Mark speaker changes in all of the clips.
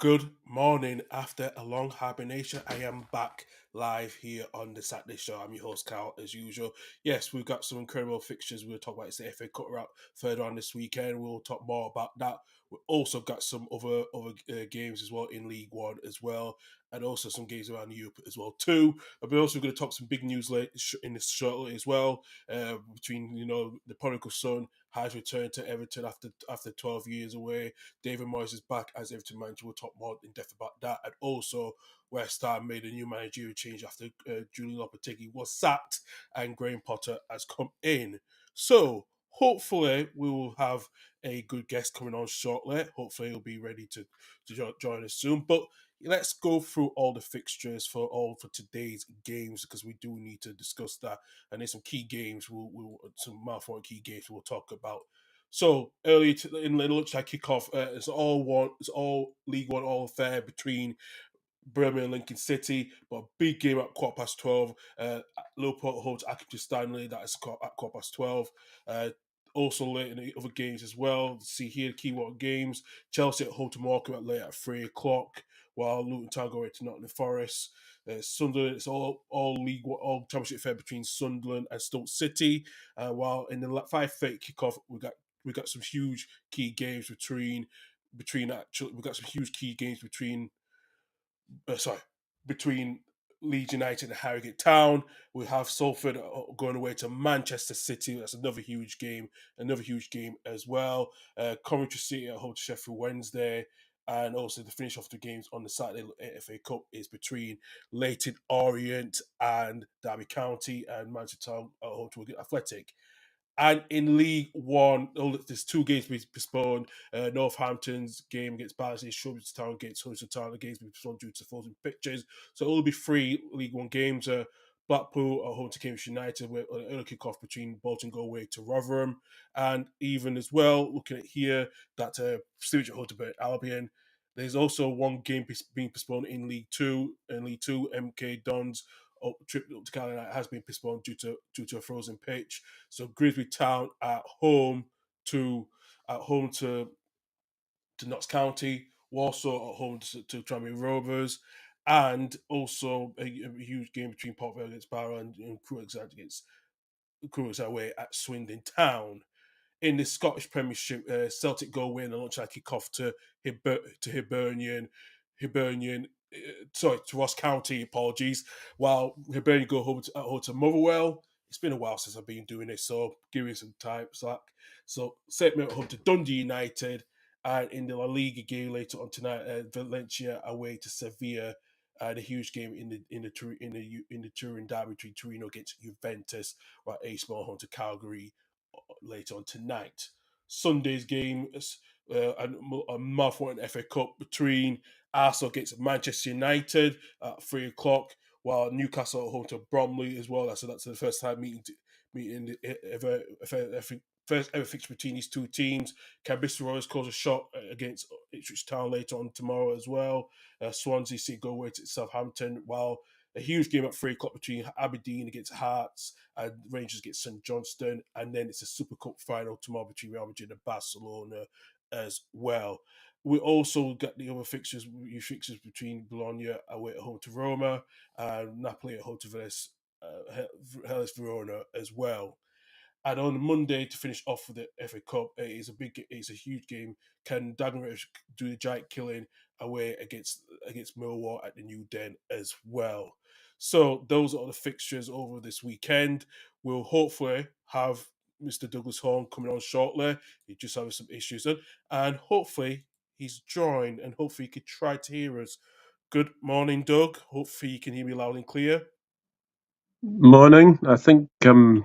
Speaker 1: Good morning. After a long hibernation, I am back live here on the Saturday show. I'm your host, Carl, as usual. Yes, we've got some incredible fixtures. We'll talk about the FA Cup wrap further on this weekend. We'll talk more about that. We've also got some other games as well in League One as well, and also some games around Europe as well too. But we're also going to talk some big news late in this shortly as well. Between the prodigal son has returned to Everton after 12 years away. David Moyes is back as Everton manager. We'll talk more in depth about that. And also, West Ham made a new managerial change after Julian Lopetegui was sacked and Graham Potter has come in. So, hopefully, we will have a good guest coming on shortly. Hopefully, he'll be ready to join us soon. But let's go through all the fixtures for today's games because we do need to discuss that. And there's some key games. Some mouthful key games we'll talk about. So in the lunchtime kickoff, it's all League One, all fair between Birmingham and Lincoln City, but a big game at 12:15. Liverpool holds Accrington Stanley, that is at 12:15. Uh, Also late in the other games as well. See here the key one games. Chelsea at home to Morecambe at late at 3 o'clock, while Luton Town go away to Nottingham Forest. Sunderland, it's all League One, all Championship fair between Sunderland and Stoke City. While in the 5:30 kickoff, we got some huge key games we got some huge key games between Leeds United and Harrogate Town. We have Salford going away to Manchester City. That's another huge game as well. Coventry City at home to Sheffield Wednesday. And also the finish off the games on the Saturday FA Cup is between Leyton Orient and Derby County and Manchester Town at home to Wigan Athletic. And in League One, there's two games being postponed. Northampton's game against Barnsley, Shrewsbury Town against Huddersfield Town. The games being postponed due to frozen pitches. So it will be three League One games. Blackpool at home to Cambridge United with an early kick-off between Bolton go away to Rotherham. And even as well, looking at here, that Stevenage at home to Burton Albion. There's also one game being postponed in League Two. In League Two, MK Dons trip up to Carolina has been postponed due to a frozen pitch. So Grimsby Town to at home to Notts County, Warsaw at home to Tranmere Rovers, and also a huge game between Port Vale against Barrow and Crewe away at Swindon Town. In the Scottish Premiership, Celtic go away in the lunchtime kick-off Hibernian, to Ross County, apologies, while Hibernian go home to Motherwell. It's been a while since I've been doing this, so give me some time, slack. So, St. Mirren at home to Dundee United, and in the La Liga game later on tonight, Valencia away to Sevilla, and a huge game in the Turin derby between Torino against Juventus, while AC Milan home to Calgary later on tonight. Sunday's game is a mouthwatering FA Cup between Arsenal against Manchester United at 3 o'clock, while Newcastle at home to Bromley as well. That's the first time meeting first ever fixture between these two teams. Can Bristol Rovers cause a shot against Ipswich Town later on tomorrow as well? Swansea City go away to Southampton, while a huge game at 3 o'clock between Aberdeen against Hearts and Rangers against St Johnstone, and then it's a Super Cup final tomorrow between Real Madrid and Barcelona as well. We also got the other fixtures between Bologna away at home to Roma and Napoli at home to Hellas Verona as well. And on Monday to finish off with the FA Cup, it's a huge game. Can Dagenham do the giant killing away against Millwall at the New Den as well? So those are the fixtures over this weekend. We'll hopefully have Mr. Douglas Horne coming on shortly. He's just having some issues, and hopefully he's joined, and hopefully he could try to hear us. Good morning, Doug. Hopefully you can hear me loud and clear.
Speaker 2: Morning. I think you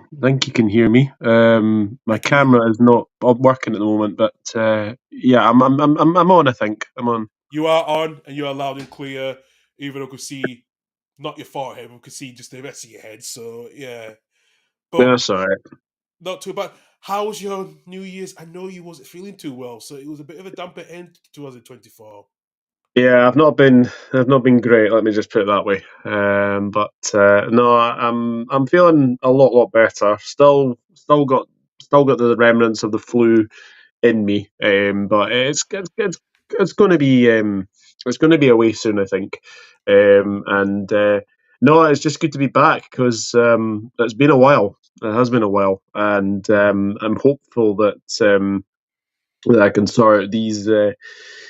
Speaker 2: can hear me. My camera is not working at the moment, but yeah, I'm on. I think I'm on.
Speaker 1: You are on, and you are loud and clear. Even though we could see not your forehead, we could see just the rest of your head. So yeah, but
Speaker 2: That's all right.
Speaker 1: not too bad. How was your New Year's? I know you wasn't feeling too well, so it was a bit of a damper end to 2024.
Speaker 2: Yeah, I've not been great. Let me just put it that way. But no, I'm feeling a lot better. Still got the remnants of the flu in me. But it's good. it's going to be it's going to be away soon, I think. And no, it's just good to be back because it's been a while. It has been a while, and I'm hopeful that I can sort out these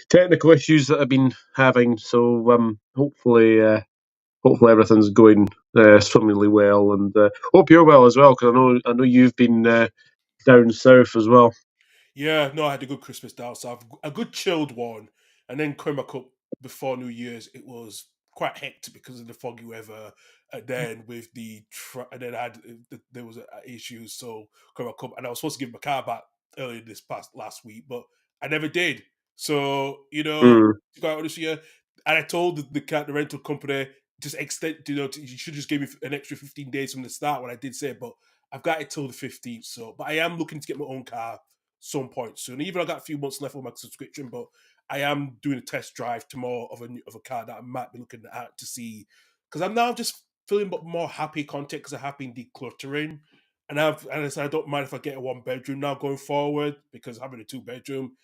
Speaker 2: technical issues that I've been having. So hopefully everything's going swimmingly well, and hope you're well as well because I know you've been down south as well.
Speaker 1: Yeah, no, I had a good Christmas down south, a good chilled one, and then coming back up before New Year's, it was quite hectic because of the foggy weather, and then with and then I had there was issues, so coming back up, and I was supposed to give my car back earlier this past last week, but I never did. So
Speaker 2: Mm.
Speaker 1: to be quite honest with you, and I told the rental company just extend, you should just give me an extra 15 days from the start when I did say, but I've got it till the 15th. So, but I am looking to get my own car some point soon. Even I got a few months left on my subscription, but I am doing a test drive tomorrow of a car that I might be looking at to see because I'm now just feeling more happy content because I have been decluttering. And I said I don't mind if I get a 1 bedroom now going forward because having a 2 bedroom,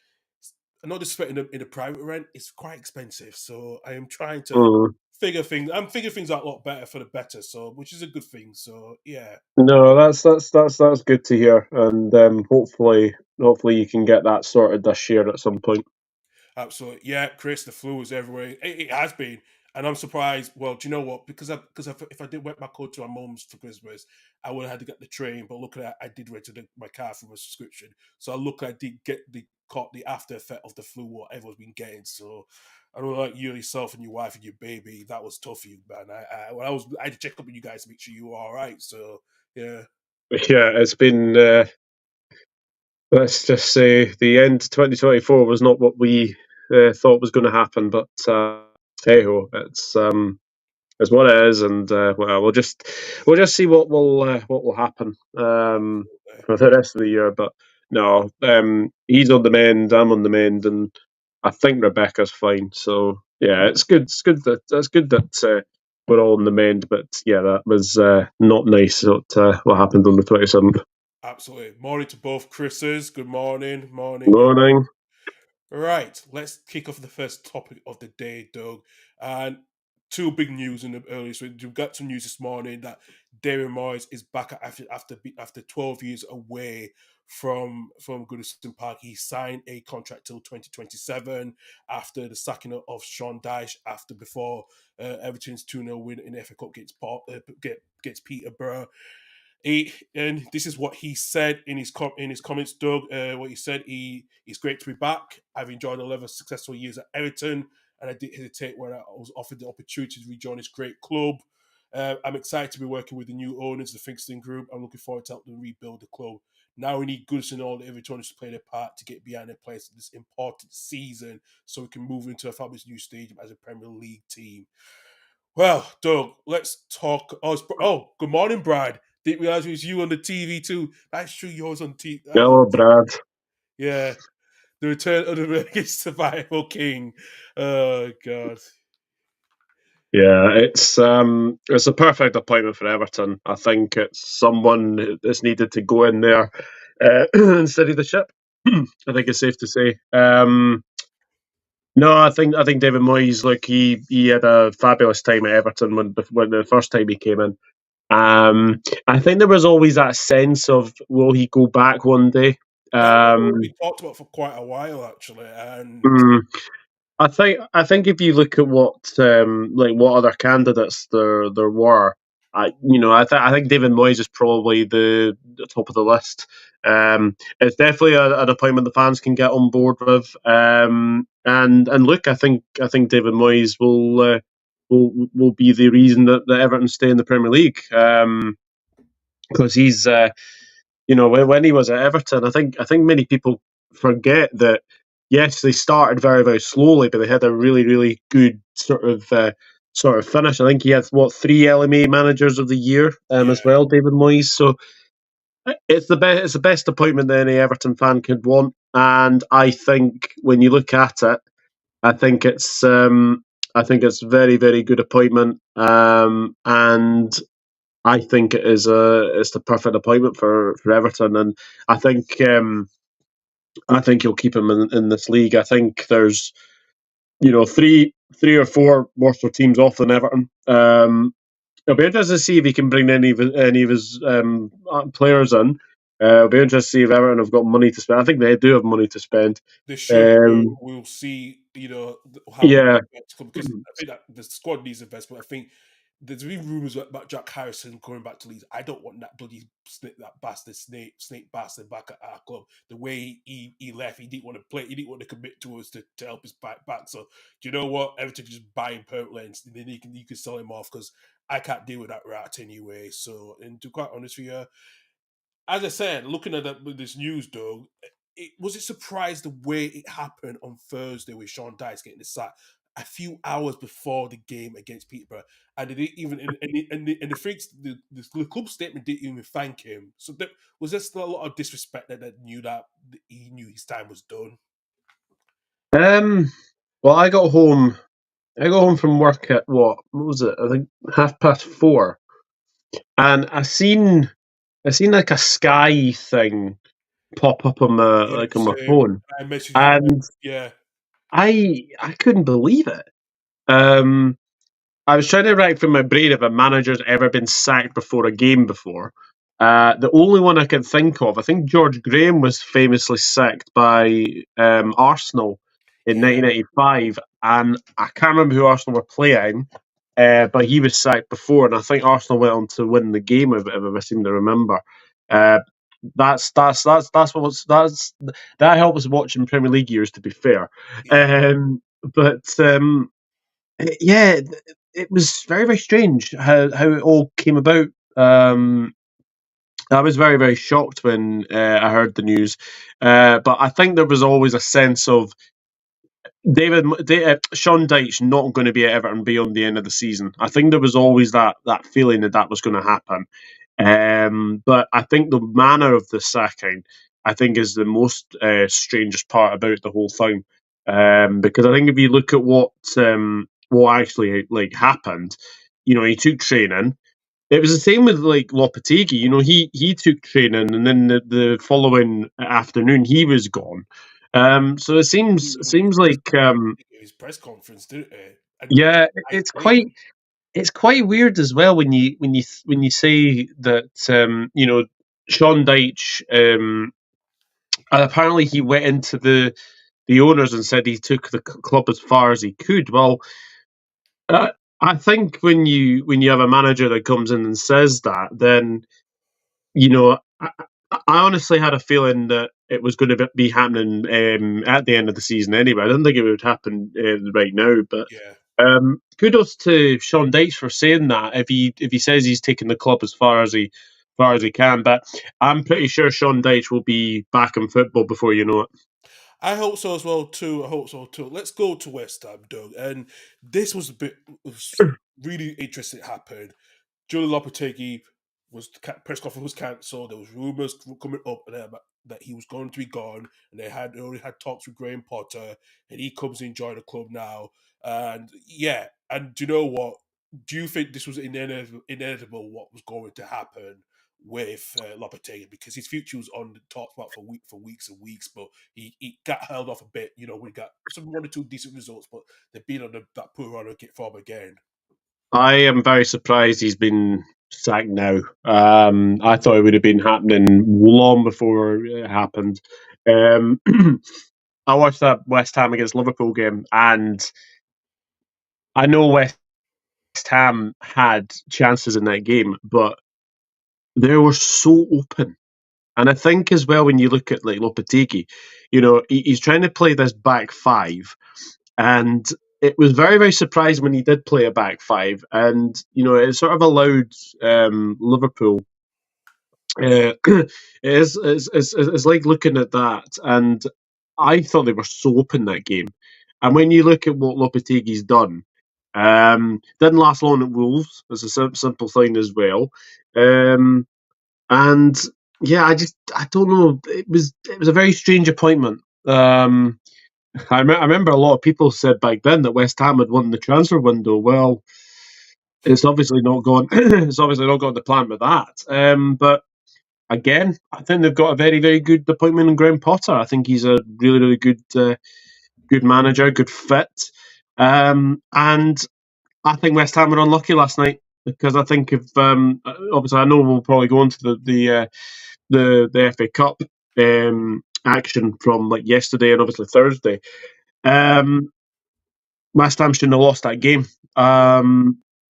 Speaker 1: I know this in a private rent is quite expensive. So I am trying to
Speaker 2: Mm.
Speaker 1: figure things out a lot better for the better. So which is a good thing. So yeah.
Speaker 2: No, that's good to hear, and hopefully you can get that sorted this year at some point.
Speaker 1: Absolutely. Yeah, Chris, the flu is everywhere. It has been. And I'm surprised. Well, do you know what? If I did went back home to my mum's for Christmas, I would have had to get the train. But look at that, I did rent my car from a subscription. So I did get caught the after effect of the flu what everyone's been getting. So I don't know, like you yourself and your wife and your baby, that was tough for you, man. I had to check up with you guys to make sure you were all right. So yeah.
Speaker 2: Yeah, it's been. Let's just say the end 2024 was not what we thought was going to happen, but hey ho, it's what it is, and well, we'll just see what will happen for the rest of the year. But no, he's on the mend, I'm on the mend, and I think Rebecca's fine. So yeah, it's good. It's good that we're all on the mend. But yeah, that was not nice. What happened on the 27th.
Speaker 1: Absolutely. Morning to both Chris's. Good morning. Morning. Good morning.
Speaker 2: Morning.
Speaker 1: Right, let's kick off the first topic of the day, Doug. And two big news in the early. So we've got some news this morning that Darren Moyes is back after 12 years away from Goodison Park. He signed a contract till 2027 after the sacking of Sean Dyche. Before Everton's 2-0 win in the FA Cup gets Peterborough. And this is what he said in his comments, Doug. What he said, he's great to be back. I've enjoyed 11 successful years at Everton, and I didn't hesitate when I was offered the opportunity to rejoin this great club. I'm excited to be working with the new owners, the Fingston Group. I'm looking forward to helping them rebuild the club. Now we need Goodison and all the Evertoners to play their part to get behind their place in this important season, so we can move into a fabulous new stadium as a Premier League team. Well, Doug, let's talk. Good morning, Brad. Didn't realize it was you on the TV too. That's true. Yours on TV.
Speaker 2: Hello, Brad.
Speaker 1: Yeah, the return of the survival king. Oh God.
Speaker 2: Yeah, it's a perfect appointment for Everton. I think it's someone that's needed to go in there and steady the ship. I think it's safe to say. No, I think David Moyes, like he had a fabulous time at Everton when the first time he came in. I think there was always that sense of will he go back one day.
Speaker 1: That was
Speaker 2: Um,
Speaker 1: what we talked about for quite a while, actually. And
Speaker 2: mm, I think if you look at what other candidates there were, I think David Moyes is probably the top of the list. It's definitely an appointment the fans can get on board with. And look, I think David Moyes will be the reason that Everton stay in the Premier League. Because he's when he was at Everton, I think many people forget that yes, they started very very slowly, but they had a really really good sort of finish. I think he had what 3 LMA managers of the year
Speaker 1: yeah,
Speaker 2: as well, David Moyes. So it's the best appointment that any Everton fan could want, and I think when you look at it, I think it's very very good appointment, and I think it's the perfect appointment for Everton, and I think I think you'll keep him in this league. I think there's three or four worse teams off than Everton. It'll be interesting to see if he can bring any of his players in. It'll be interesting to see if Everton have got money to spend. I think they do have money to spend.
Speaker 1: They should.
Speaker 2: Um,
Speaker 1: We'll see. How the
Speaker 2: yeah,
Speaker 1: next come, because I think that the squad needs investment. I think there's been rumours about Jack Harrison going back to Leeds. I don't want that bloody that bastard snake bastard back at our club. The way he left, he didn't want to play. He didn't want to commit to us to help us back. So do you know what? Everton can just buy him permanently, and then you can sell him off because I can't deal with that rat anyway. So, and to be quite honest with you, as I said, looking at this news, though, was it surprised the way it happened on Thursday with Sean Dyche getting the sack a few hours before the game against Peterborough, and they didn't even and the freaks the club statement didn't even thank him. So was there still a lot of disrespect that knew that he knew his time was done?
Speaker 2: um, well, I got home. I got home from work at what was it? I think 4:30, and I seen like a Sky thing pop up on
Speaker 1: Yeah,
Speaker 2: my
Speaker 1: same.
Speaker 2: phone,
Speaker 1: I messaged you.
Speaker 2: and
Speaker 1: Yeah,
Speaker 2: I couldn't believe it. I was trying to rack from my brain if a manager's ever been sacked before a game before. The only one I can think of, I think George Graham was famously sacked by Arsenal in
Speaker 1: yeah,
Speaker 2: 1995, and I can't remember who Arsenal were playing, but he was sacked before, and I think Arsenal went on to win the game, if I seem to remember. Uh, that helped us watching Premier League years, to be fair.
Speaker 1: yeah,
Speaker 2: But yeah, it was very, very strange how it all came about. Um, I was very, very shocked when I heard the news, but I think there was always a sense of Sean Dyche not going to be at Everton beyond the end of the season. I think there was always that feeling that was going to happen. But I think the manner of the sacking, I think, is the most strangest part about the whole thing. Because I think if you look at what actually like happened, he took training. It was the same with like Lopetegui. He took training, and then the following afternoon he was gone. So it seems
Speaker 1: even
Speaker 2: seems like
Speaker 1: his press conference, didn't it? And
Speaker 2: yeah,
Speaker 1: I
Speaker 2: it's
Speaker 1: blame
Speaker 2: quite it's quite weird as well when you say that Sean Dyche apparently he went into the owners and said he took the club as far as he could. Well, uh, I think when you have a manager that comes in and says that, then I honestly had a feeling that it was going to be happening at the end of the season anyway. I didn't think it would happen right now, but
Speaker 1: yeah.
Speaker 2: kudos to Sean Dyche for saying that. If he says he's taken the club as far as he can, but I'm pretty sure Sean Dyche will be back in football before you know it.
Speaker 1: I hope so as well too. I hope so too. Let's go to West Ham, Doug. And this was a bit was really interesting. It happened. Julian Lopetegui press conference was cancelled. There was rumours coming up that he was going to be gone, and they already had talks with Graham Potter, and he comes and join the club now. And yeah, and do you know what? Do you think this was inevitable? What was going to happen with Lopetegui, because his future was on the talked about for weeks and weeks, but he got held off a bit. We got some one or two decent results, but they've been on that poor run get form again.
Speaker 2: I am very surprised he's been sacked now. I thought it would have been happening long before it happened. Um, I watched that West Ham against Liverpool game, and I know West Ham had chances in that game, but they were so open. And I think as well when you look at like Lopetegui, he's trying to play this back five, and it was very very surprising when he did play a back five, and it sort of allowed Liverpool. It's like looking at that, and I thought they were so open that game. And when you look at what Lopetegui's done, didn't last long at Wolves. It's a simple thing as well. Um, and yeah, I don't know. It was a very strange appointment. I remember a lot of people said back then that West Ham had won the transfer window. Well, it's obviously not gone. It's obviously not gone to plan with that. But again, I think they've got a very very good appointment in Graham Potter. I think he's a really really good manager, good fit. And I think West Ham were unlucky last night because I think if obviously I know we'll probably go into the FA Cup action from like yesterday and obviously Thursday. Um, West Ham shouldn't have lost that game.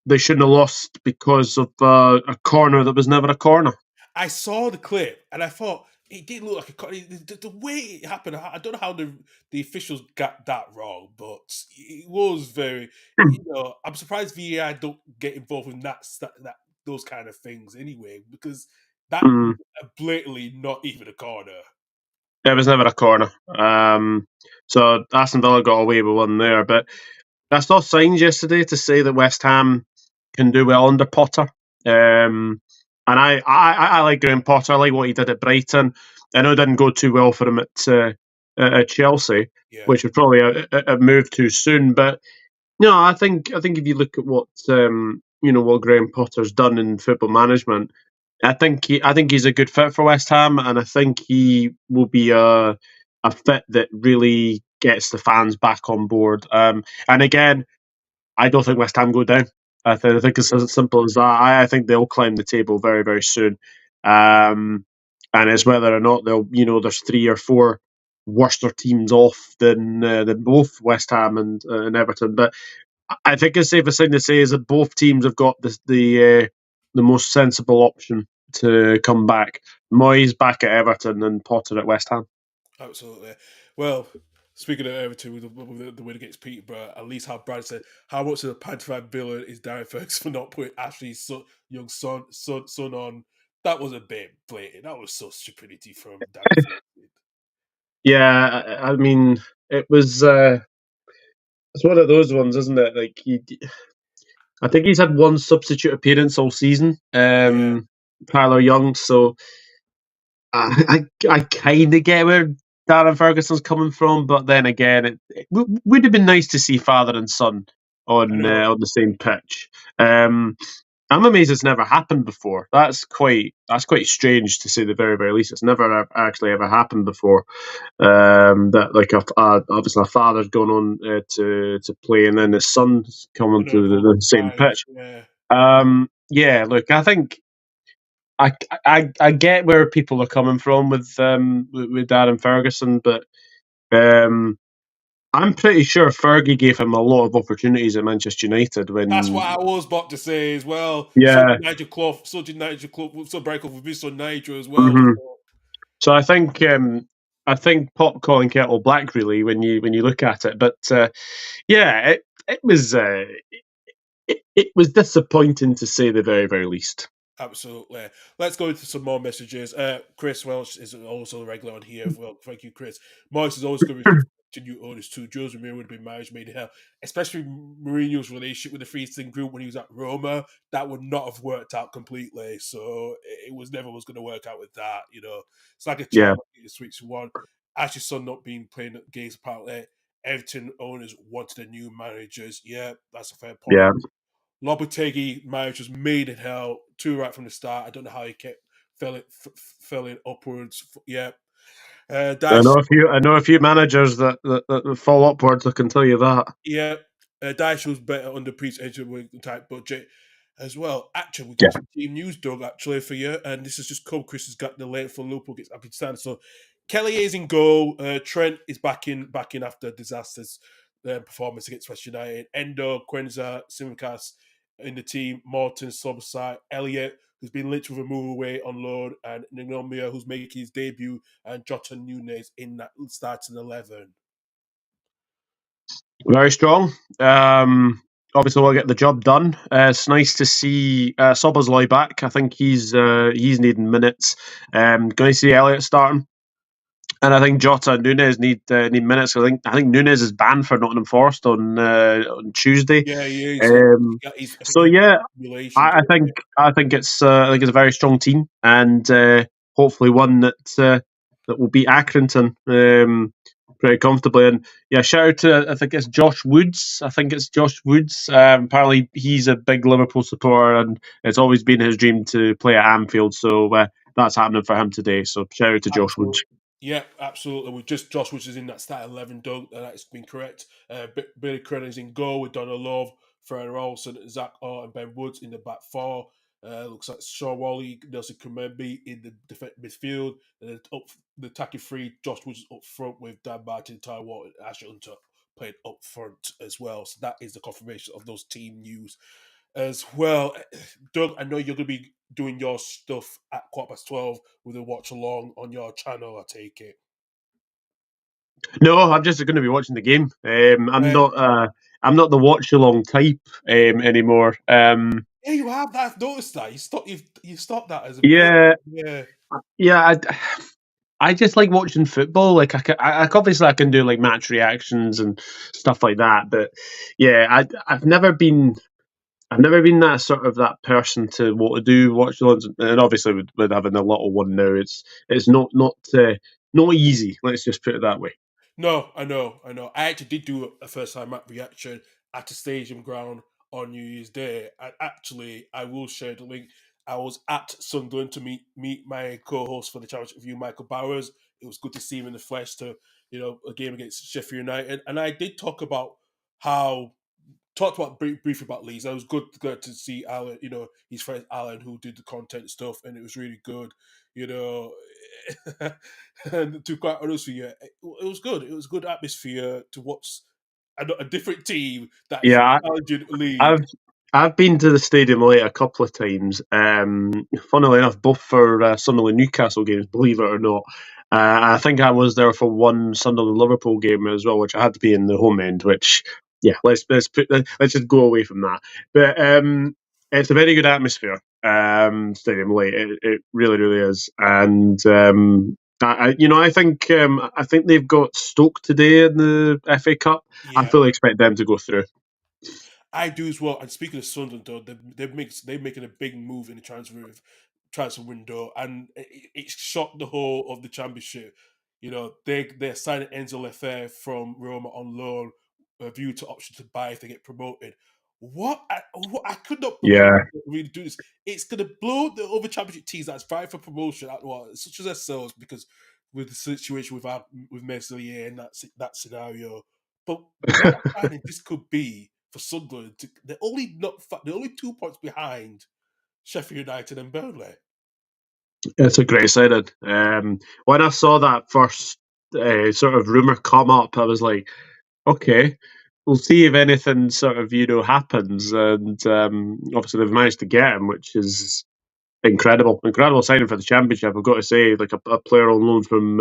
Speaker 2: They shouldn't have lost because of a corner that was never a corner.
Speaker 1: I saw the clip and I thought it did look like the way it happened. I don't know how the officials got that wrong, but it was very. I'm surprised VAR don't get involved in that those kind of things anyway, because that
Speaker 2: Mm.
Speaker 1: blatantly not even a corner.
Speaker 2: It was never a corner. So Aston Villa got away with one there, but I saw signs yesterday to say that West Ham can do well under Potter. And I like Graham Potter. I like what he did at Brighton. I know it didn't go too well for him at Chelsea,
Speaker 1: Yeah,
Speaker 2: which was probably a move too soon. But no, I think if you look at what Graham Potter's done in football management, I think he's a good fit for West Ham, and I think he will be a fit that really gets the fans back on board. And again, I don't think West Ham go down. I think it's as simple as that. I think they'll climb the table very, very soon. Um, and it's whether or not there's 3 or 4 worser teams off than both West Ham and Everton. But I think the safest thing to say is that both teams have got the most sensible option to come back. Moyes back at Everton and Potter at West Ham.
Speaker 1: absolutely. Well, speaking of Everton with the win against Peterborough, at least how Brad said, how much of the pantomime villain is Darren Ferguson for not putting Ashley's young son on? That was a bit blatant. That was so stupidity from Darren Ferguson.
Speaker 2: Yeah, I mean, it was. It's one of those ones, isn't it? I think he's had one substitute appearance all season,
Speaker 1: Yeah,
Speaker 2: Tyler Young. So I kind of get where Darren Ferguson's coming from, but then again, it would have been nice to see father and son
Speaker 1: I
Speaker 2: on
Speaker 1: know.
Speaker 2: on the same pitch. Um, I'm amazed it's never happened before. That's quite strange to say the very very least. It's never actually ever happened before. That like obviously a father's gone on to play, and then his son's coming
Speaker 1: On a
Speaker 2: to
Speaker 1: opposing
Speaker 2: the same
Speaker 1: side.
Speaker 2: pitch.
Speaker 1: Yeah,
Speaker 2: Yeah, look, I think I get where people are coming from with Darren Ferguson, but um, I'm pretty sure Fergie gave him a lot of opportunities at Manchester United
Speaker 1: that's
Speaker 2: when
Speaker 1: what I was about to say as well.
Speaker 2: yeah.
Speaker 1: So did Nigel Clough, so Brightcliffe with his son Nigel as well.
Speaker 2: hmm
Speaker 1: So,
Speaker 2: So I think pot calling kettle black really when you look at it, but yeah, it was disappointing to say the very very least.
Speaker 1: absolutely. Let's go into some more messages. Chris Welsh is also a regular on here. Well, thank you, Chris. Morris is always going to new owners too. Jose Mourinho would have been marriage made in hell, especially Mourinho's relationship with the Freestone Group when he was at Roma. That would not have worked out completely. So it was never was going to work out with that. It's like a
Speaker 2: Yeah,
Speaker 1: child getting switch one. Ash's son not being playing games apparently. Everton owners wanted a new managers. Yeah, that's a fair point.
Speaker 2: yeah.
Speaker 1: Lopetegui marriage was made in hell too right from the start. I don't know how he kept falling upwards. Yeah, Dash.
Speaker 2: I know a few managers that fall upwards. I can tell you that.
Speaker 1: Yeah, Dash was better under pre-edge type budget as well. Actually, we
Speaker 2: Yeah,
Speaker 1: got some team news, Doug. Actually, for you, and this is just come. Chris has got the late for Liverpool gets happy to stand. So Kelly is in goal. Trent is back in after disastrous performance against West United. Endo, Quenza, Simicas in the team. Morton, Sobside, Elliott, who's been linked with a move away on loan, and Ningomia, who's making his debut, and Jota Nunez in that starting 11.
Speaker 2: very strong. Obviously, we'll get the job done. It's nice to see Sobersley back. I think he's needing minutes. Going to see Elliott starting. And I think Jota and Nunes need minutes. I think Nunes is banned for Nottingham Forest on Tuesday.
Speaker 1: Yeah, he is.
Speaker 2: Um,
Speaker 1: I think
Speaker 2: so
Speaker 1: he's
Speaker 2: yeah,
Speaker 1: simulations.
Speaker 2: I, I think I think it's a very strong team, and hopefully one that will beat Accrington pretty comfortably. And yeah, shout out to I think it's Josh Woods. I think it's Josh Woods. Apparently he's a big Liverpool supporter, and it's always been his dream to play at Anfield. So that's happening for him today. So shout out to Josh
Speaker 1: Absolutely.
Speaker 2: Woods.
Speaker 1: Yeah, absolutely. With just Josh, which is in that start 11, Doug, that's been correct. Billy Crenna's in goal with Donald Love, Ferrer Olsen, Zach Ort, and Ben Woods in the back four. Looks like Shaw Wally, Nelson Kumembi in the midfield, and then up the attacking three, Josh Woods up front with Dan Martin, Ty Watt, and Asher Hunter playing up front as well. So that is the confirmation of those team news as well. Doug, I know you're going to be doing your stuff at 12:15 with a watch along on your channel, I take it.
Speaker 2: No, I'm just going to be watching the game. I'm
Speaker 1: Uh,
Speaker 2: not. I'm not the watch along type anymore.
Speaker 1: yeah, you have that. I've noticed that. You stopped that as a bit.
Speaker 2: Yeah,
Speaker 1: Yeah.
Speaker 2: yeah. I just like watching football. Like obviously I can do like match reactions and stuff like that. But yeah, I've never been that sort of that person to what to do watch the ones. And obviously with having a little one now, it's not easy. Let's just put it that way.
Speaker 1: No, I know, I know. I actually did do a first time map reaction at a stadium ground on New Year's Day. And actually, I will share the link. I was at Sunderland to meet my co-host for the Championship Review, Michael Bowers. It was good to see him in the flesh to, a game against Sheffield United. And I did how talked about briefly about Leeds. I was glad to see Alan, his friend Alan, who did the content stuff, and it was really good. You know, and to be quite honest with you, it was good. It was good atmosphere to watch a different team that is
Speaker 2: Yeah,
Speaker 1: challenging
Speaker 2: I've
Speaker 1: Leeds.
Speaker 2: I've been to the stadium late a couple of times. Funnily enough, both for Sunderland Newcastle games, believe it or not. I think I was there for one Sunderland Liverpool game as well, which I had to be in the home end. Which, yeah, let's just go away from that. But it's a very good atmosphere. Stadium late, it really really is, and I think they've got Stoke today in the FA Cup. I
Speaker 1: Yeah,
Speaker 2: fully expect them to go through.
Speaker 1: I do as well. And speaking of Sunderland, though, they're making a big move in the transfer window, and it shocked the whole of the championship. They're signing Enzo Lefebvre from Roma on loan, a view to option to buy if they get promoted. What I could not believe
Speaker 2: Yeah,
Speaker 1: that we do this. It's going to blow the other championship teams that's vying for promotion out such as ourselves, because with the situation with Meslier and that scenario. But what a signing this could be for Sunderland. They're only 2 points behind Sheffield United and Burnley.
Speaker 2: it's a great signing. When I saw that first sort of rumor come up, I was like, okay, we'll see if anything sort of happens. And obviously they've managed to get him, which is incredible signing for the championship. I've got to say, like a player on loan from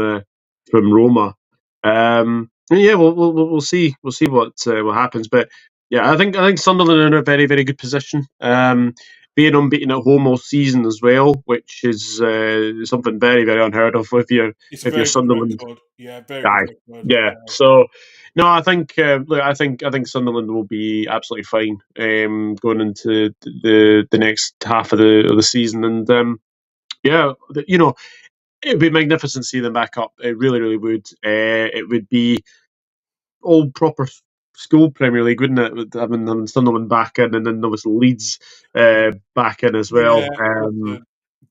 Speaker 2: Roma. And yeah, we'll see what happens. But yeah, I think Sunderland are in a very very good position. Being unbeaten at home all season as well, which is something very very unheard of
Speaker 1: It's a
Speaker 2: if you're
Speaker 1: very good
Speaker 2: Sunderland
Speaker 1: record. Yeah, very good
Speaker 2: guy.
Speaker 1: record.
Speaker 2: Yeah, so no, I think look, I think Sunderland will be absolutely fine going into the next half of the season, and yeah, it would be magnificent to see them back up. It really, really would. It would be old proper school Premier League, wouldn't it? With having Sunderland back in, and then obviously Leeds back in as
Speaker 1: Yeah,
Speaker 2: well.
Speaker 1: listen,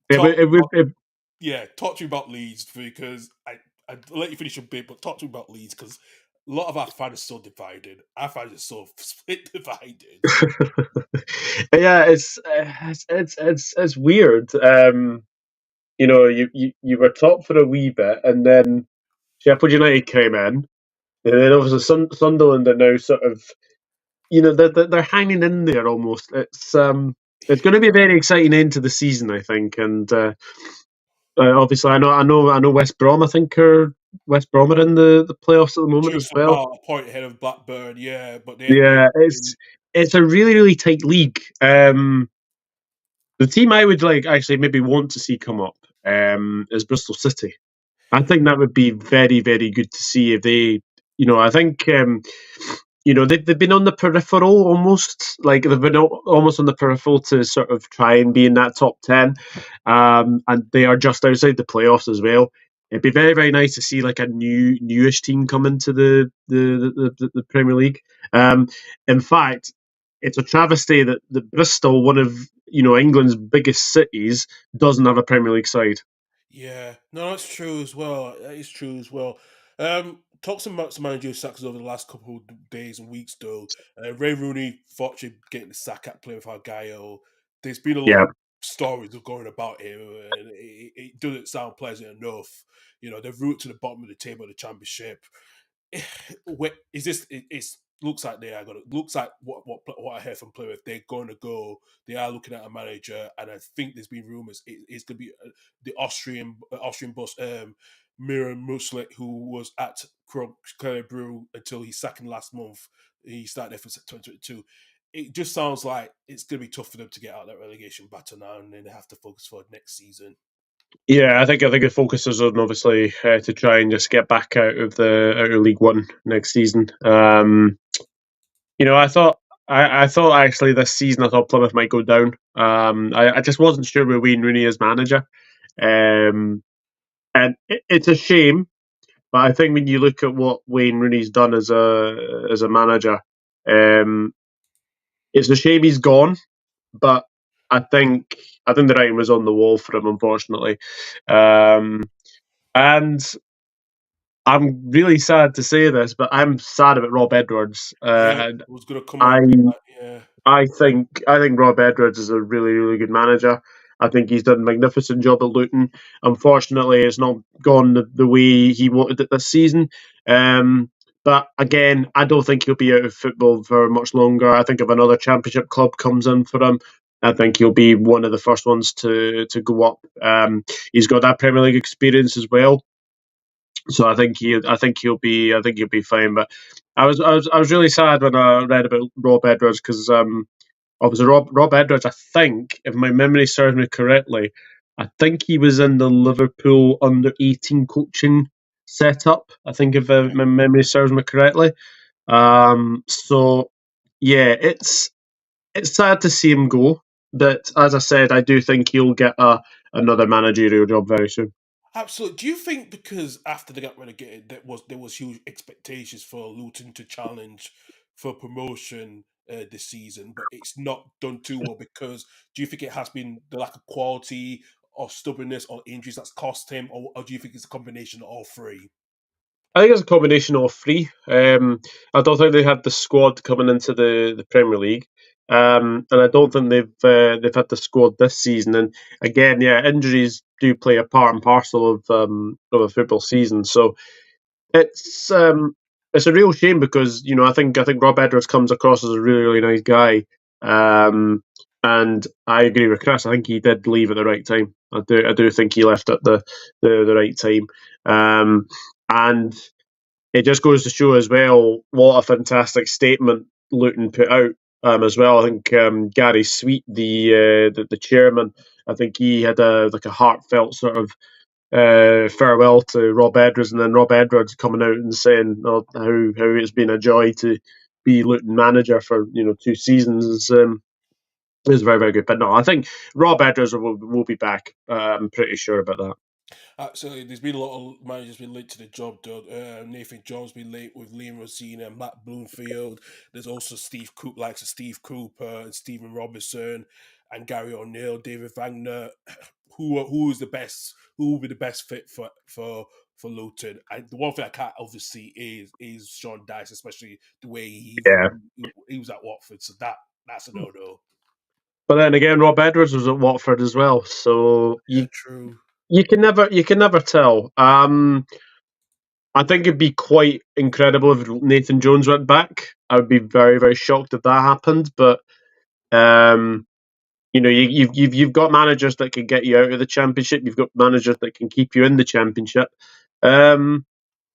Speaker 2: It would.
Speaker 1: talk
Speaker 2: It would
Speaker 1: about
Speaker 2: it,
Speaker 1: talk to me about Leeds, because I'll let you finish your bit, but talk to me about Leeds, because a lot of our fans are so divided. Our fans are so split divided.
Speaker 2: yeah, it's weird. You were top for a wee bit, and then Sheffield United came in, and then obviously Sunderland are now sort of they're hanging in there almost. It's going to be a very exciting end to the season, I think, and obviously I know West Brom. I think are West Brom are in the playoffs at the moment as
Speaker 1: Just
Speaker 2: well.
Speaker 1: about a point ahead of Blackburn, yeah, but they
Speaker 2: Yeah, it's a really really tight league. The team I would like actually maybe want to see come up is Bristol City. I think that would be very, very good to see if they, I think, they've been on the peripheral almost, like they've been almost on the peripheral to sort of try and be in that top 10. And they are just outside the playoffs as well. It'd be very, very nice to see like a newish team come into the Premier League. In fact, it's a travesty that Bristol, one of England's biggest cities, doesn't have a Premier League side.
Speaker 1: Yeah, no, that's true as well. That is true as well. Talk some manager sacks over the last couple of days and weeks, though. Ray Rooney fortunately getting the sack at play with Argyle. There's been a lot
Speaker 2: Yeah,
Speaker 1: of stories of going about here, and it doesn't sound pleasant enough. You know, they've route to the bottom of the table of the championship. Is this? It's looks like they are going to. Looks like what I heard from Plymouth, they're going to go. They are looking at a manager, and I think there's been rumours it's going to be the Austrian boss, Miran Muslik, who was at Clare Brew until he second last month. He started there for 2022. It just sounds like it's going to be tough for them to get out of that relegation battle now, and then they have to focus for next season.
Speaker 2: yeah. I think the focus is on obviously to try and just get back out of League One next season. You know, I thought actually this season I thought Plymouth might go down. I just wasn't sure with Wayne Rooney as manager, um, and it's a shame. But I think when you look at what Wayne Rooney's done as a manager, um, it's a shame he's gone. But I think I think the writing was on the wall for him, unfortunately. Um, and I'm really sad to say this, but I'm sad about Rob Edwards.
Speaker 1: Yeah, I was going to come
Speaker 2: I
Speaker 1: on to that. Yeah,
Speaker 2: I think Rob Edwards is a really good manager. I think he's done a magnificent job at Luton. Unfortunately, it's not gone the way he wanted it this season. Um, but again, I don't think he'll be out of football for much longer. I think if another Championship club comes in for him, I think he'll be one of the first ones to go up. He's got that Premier League experience as well, so I think he'll be fine. But I was really sad when I read about Rob Edwards because obviously, Rob Edwards, I think, if my memory serves me correctly, I think he was in the Liverpool under 18 coaching setup. I think if my memory serves me correctly. So yeah, it's sad to see him go, but as I said, I do think he'll get another managerial job very soon.
Speaker 1: absolutely. Do you think because after they got relegated, there was huge expectations for Luton to challenge for promotion this season, but it's not done too well because do you think it has been the lack of quality or stubbornness or injuries that's cost him, or do you think it's a combination of all three?
Speaker 2: I think it's a combination of three. I don't think they had the squad coming into the Premier League, and I don't think they've had the squad this season. And again, yeah, injuries do play a part and parcel of a football season. So it's um, it's a real shame because I think Rob Edwards comes across as a really nice guy, and I agree with Chris. I think he did leave at the right time. I do think he left at the right time, and it just goes to show as well what a fantastic statement Luton put out as well. I think Gary Sweet, the chairman, I think he had a heartfelt sort of farewell to Rob Edwards, and then Rob Edwards coming out and saying how it's been a joy to be Luton manager for 2 seasons is very very good. But no, I think Rob Edwards will be back. I'm pretty sure about that.
Speaker 1: Absolutely, there's been a lot of managers been late to the job. Though Nathan Jones been late with Liam Rosina, Matt Bloomfield. There's also Steve Coop, likes of Steve Cooper and Stephen Robinson, and Gary O'Neill, David Wagner. Who is the best? Who will be the best fit for Luton? And the one thing I can't obviously is Sean Dyche, especially the way
Speaker 2: Yeah.
Speaker 1: he was at Watford. So that's a no no.
Speaker 2: But then again, Rob Edwards was at Watford as well, so
Speaker 1: Yeah,
Speaker 2: you
Speaker 1: true.
Speaker 2: you can never tell. I think it'd be quite incredible if Nathan Jones went back. I would be very very shocked if that happened. But um, you've got managers that can get you out of the championship. You've got managers that can keep you in the championship. Um,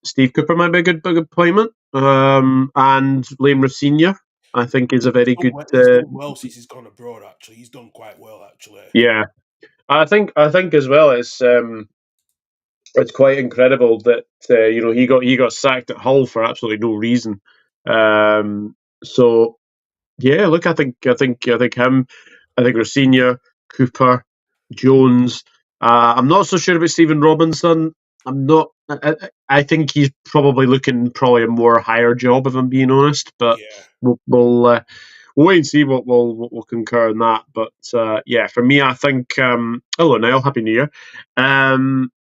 Speaker 2: Steve Cooper might be a good appointment, and Liam Rossini, I think, is a very good.
Speaker 1: He's done well since he's gone abroad. Actually, he's done quite well. Actually.
Speaker 2: Yeah, I think as well. It's quite incredible that he got sacked at Hull for absolutely no reason. So yeah, look, I think Rossini, Cooper, Jones. I'm not so sure about Stephen Robinson. I'm not. I think he's probably looking a more higher job if I'm being honest. But
Speaker 1: Yeah.
Speaker 2: we'll we'll wait and see what we'll concur on that. But yeah, for me, I think. Hello, Niall. Happy New Year. Um,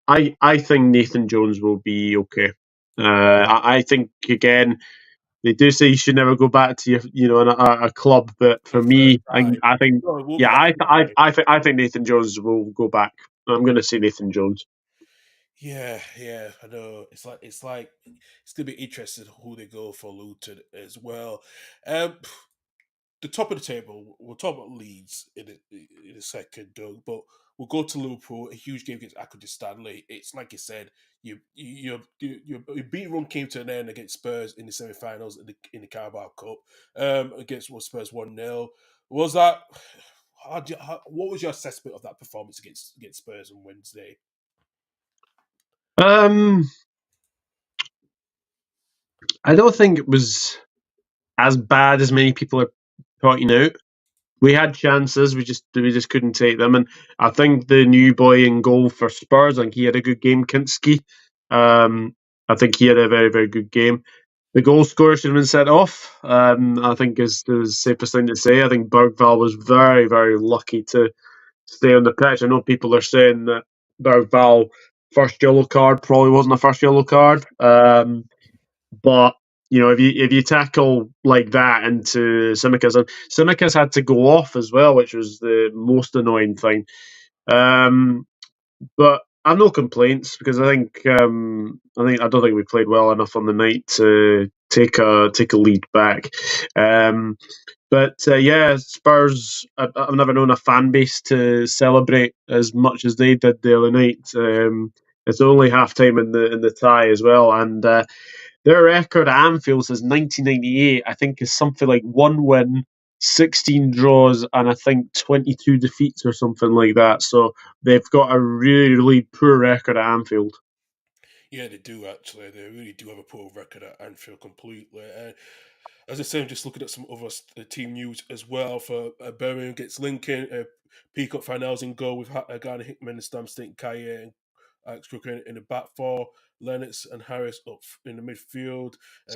Speaker 2: I think Nathan Jones will be okay. I think again they do say you should never go back to a club, but
Speaker 1: For
Speaker 2: for
Speaker 1: the third
Speaker 2: me,
Speaker 1: time.
Speaker 2: I think
Speaker 1: No, it will be
Speaker 2: yeah,
Speaker 1: the third time.
Speaker 2: I think Nathan Jones will go back. I'm going to say Nathan Jones.
Speaker 1: Yeah, yeah, I know. It's like it's gonna be interesting who they go for Luton as well. Um, the top of the table. We'll talk about Leeds in a second, Doug. But we'll go to Liverpool. A huge game against Accrington Stanley. It's like you said. Your beat run came to an end against Spurs in the semi-finals in the Carabao Cup. Against Spurs 1-0. Was that? What was your assessment of that performance against Spurs on Wednesday?
Speaker 2: Um, I don't think it was as bad as many people are pointing out. We had chances, we just couldn't take them. And I think the new boy in goal for Spurs, I think he had a good game, Kinski. Um, I think he had a very very good game. The goal scorer should have been sent off. I think is the safest thing to say. I think Bergval was very very lucky to stay on the pitch. I know people are saying that Bergval first yellow card probably wasn't a first yellow card. But if you tackle like that into Simicas, and Simicas had to go off as well, which was the most annoying thing. Um, but I've no complaints because I don't think we played well enough on the night to take a lead back. Um, but yeah, Spurs. I've never known a fan base to celebrate as much as they did the other night. It's only half time in the tie as well, and their record at Anfield since 1998, I think, is something like one win, 16 draws, and I think 22 defeats or something like that. So they've got a really, really poor record at Anfield.
Speaker 1: Yeah, they do actually. They really do have a poor record at Anfield completely. As I say, I'm just looking at some other team news as well. For Birmingham gets Lincoln, Peacock finals in goal with Garner Hickman and Stamstate Kaye and Alex Crook in the back four. Lennox and Harris in the midfield.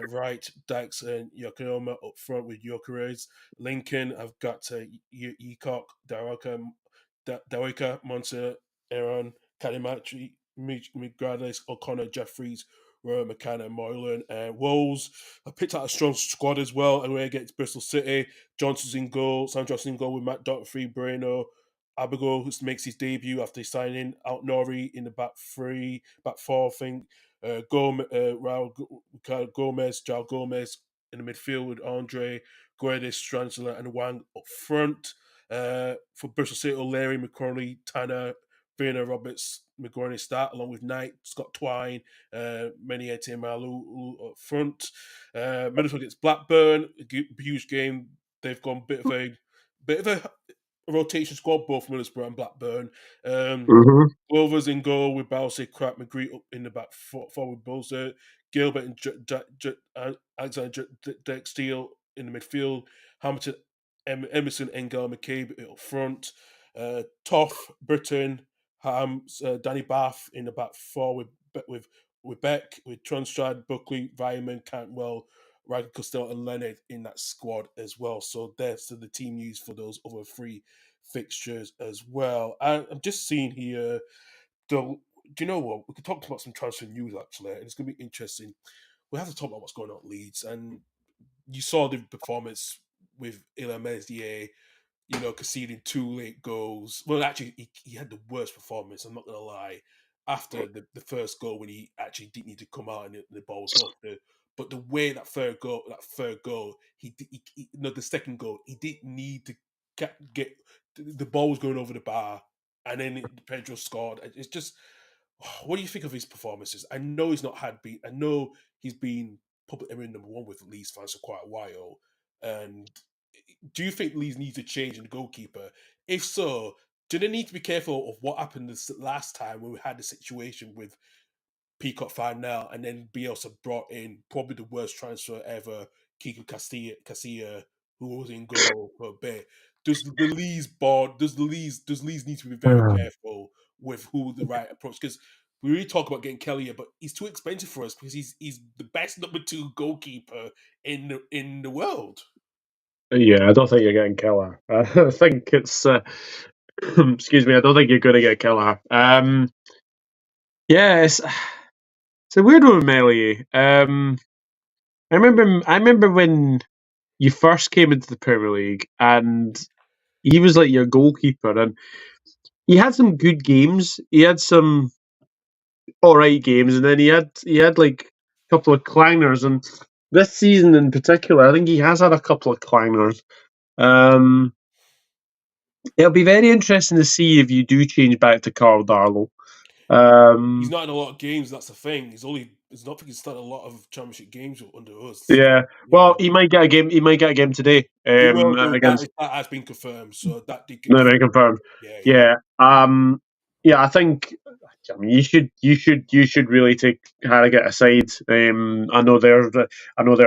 Speaker 1: Wright, Dykes, and Yokoyama up front with Jokeres. Lincoln, I've got Ecock, Dawika, Monson, Aaron, Kalimatri, Migradis, O'Connor, Jeffries, Roy McCann, and Moylan. Wolves, I picked out a strong squad as well away against Bristol City. Johnson's in goal, Sam Johnson in goal with Matt Doherty, Breno, Abigail, who makes his debut after signing out Nori in the back four, I think. Ricardo Gomez, João Gomez in the midfield with Andre, Guedes, Stransler, and Wang up front. For Bristol City, O'Leary, McCorley, Tanner, Werner Roberts, McGorney start along with Knight, Scott Twine, Meniete Malu up front. Middlesbrough gets Blackburn, huge game. They've gone bit of a rotation squad, both Middlesbrough and Blackburn.
Speaker 2: Hmm.
Speaker 1: Rovers in goal with Bowsey, Crap, McGree up in the back forward, Bolzer, Gilbert and Alexander Deck Steele in the midfield, Hamilton, Emerson, Engel, McCabe up front, Toff, Britton, Danny Bath in the back four with Beck, with Tronstrad, Buckley, Ryman, Cantwell, Ryan Costello, and Leonard in that squad as well. So that's the team used for those other three fixtures as well. I'm just seeing here. Do you know what? We could talk about some transfer news actually, and it's going to be interesting. We have to talk about what's going on at Leeds, and you saw the performance with Ilya Meslier, conceding two late goals. Well, actually, he had the worst performance. I'm not going to lie. After the first goal, when he actually didn't need to come out and the ball was lost, but the way that third goal, the second goal, he didn't need to get the ball was going over the bar, and then Pedro scored. It's just, what do you think of his performances? I know he's not had beat. I know he's been public enemy number one with Leeds fans for quite a while, and do you think Leeds needs a change in the goalkeeper? If so, do they need to be careful of what happened this last time when we had the situation with Peacock Farnell and then Bielsa brought in probably the worst transfer ever, Kiko Casilla, who was in goal for a bit. Does Leeds need to be very careful with who the right approach? Because we really talk about getting Kelly here, but he's too expensive for us because he's the best number two goalkeeper in the world.
Speaker 2: Yeah, I don't think you're getting Keller. I think it's excuse me. I don't think you're going to get Keller. Yeah, it's a weird one with Melier. I remember when you first came into the Premier League, and he was like your goalkeeper, and he had some good games. He had some all right games, and then he had like a couple of clangers. And this season in particular, I think he has had a couple of clangers. Um, it'll be very interesting to see if you do change back to Carl Darlow.
Speaker 1: He's
Speaker 2: Um,
Speaker 1: not in a lot of games. That's the thing. He's not think he's started a lot of championship games under us.
Speaker 2: yeah,
Speaker 1: You
Speaker 2: well,
Speaker 1: know,
Speaker 2: he might get a game. He might get a game today
Speaker 1: he will do that.
Speaker 2: against.
Speaker 1: That has been confirmed. So that did get
Speaker 2: No, no,
Speaker 1: confirmed.
Speaker 2: confirmed.
Speaker 1: Yeah, yeah,
Speaker 2: Yeah, yeah. I think. I mean, you should really take Harrogate aside. I know they're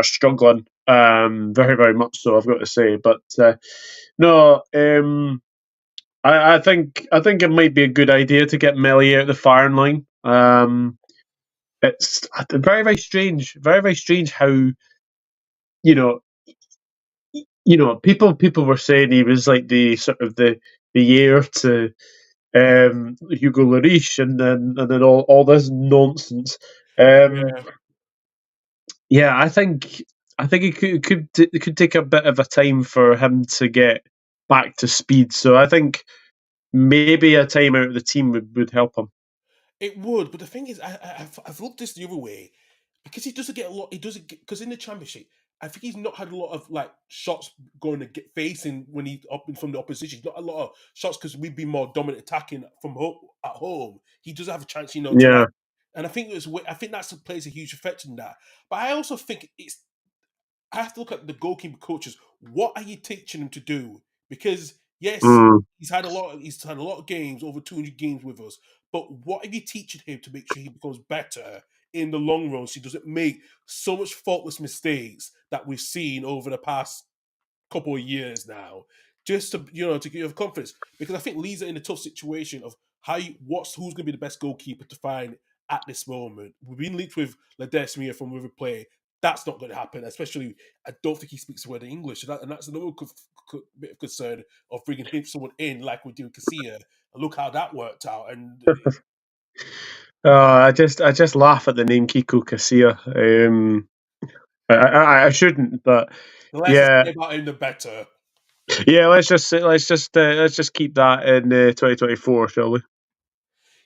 Speaker 2: struggling. Very, very much so. I've got to say, but no. I think it might be a good idea to get Melly out of the firing line. It's very, very strange. Very, very strange how you know people were saying he was like the sort of the heir to Hugo Lloris, and then all this nonsense. Um,
Speaker 1: yeah.
Speaker 2: yeah, I think it could take a bit of a time for him to get back to speed. So I think maybe a time out of the team would help him.
Speaker 1: It would, but the thing is, I've looked this the other way because he doesn't get a lot. He doesn't get because in the championship, I think he's not had a lot of like shots going to get facing when he up from the opposition. Not a lot of shots because we've been more dominant attacking from home at home. He doesn't have a chance, to like.
Speaker 2: Yeah.
Speaker 1: And I think that's plays a huge effect in that. But I also think I have to look at the goalkeeper coaches. What are you teaching him to do? Because yes,
Speaker 2: Mm.
Speaker 1: he's had a lot of games, over 200 games with us. But what are you teaching him to make sure he becomes better in the long run, so he doesn't make so much faultless mistakes that we've seen over the past couple of years now, just to give confidence. Because I think Leeds are in a tough situation of who's going to be the best goalkeeper to find at this moment. We've been linked with Ledesmere from River Plate. That's not going to happen. Especially, I don't think he speaks a word of English, and that's another bit of concern of bringing someone in like we do Casilla. And look how that worked out. And
Speaker 2: I just laugh at the name Kiko Casilla. I shouldn't, but
Speaker 1: the less I
Speaker 2: yeah,
Speaker 1: say about him, the better.
Speaker 2: yeah. Let's just keep that in 2024, shall we?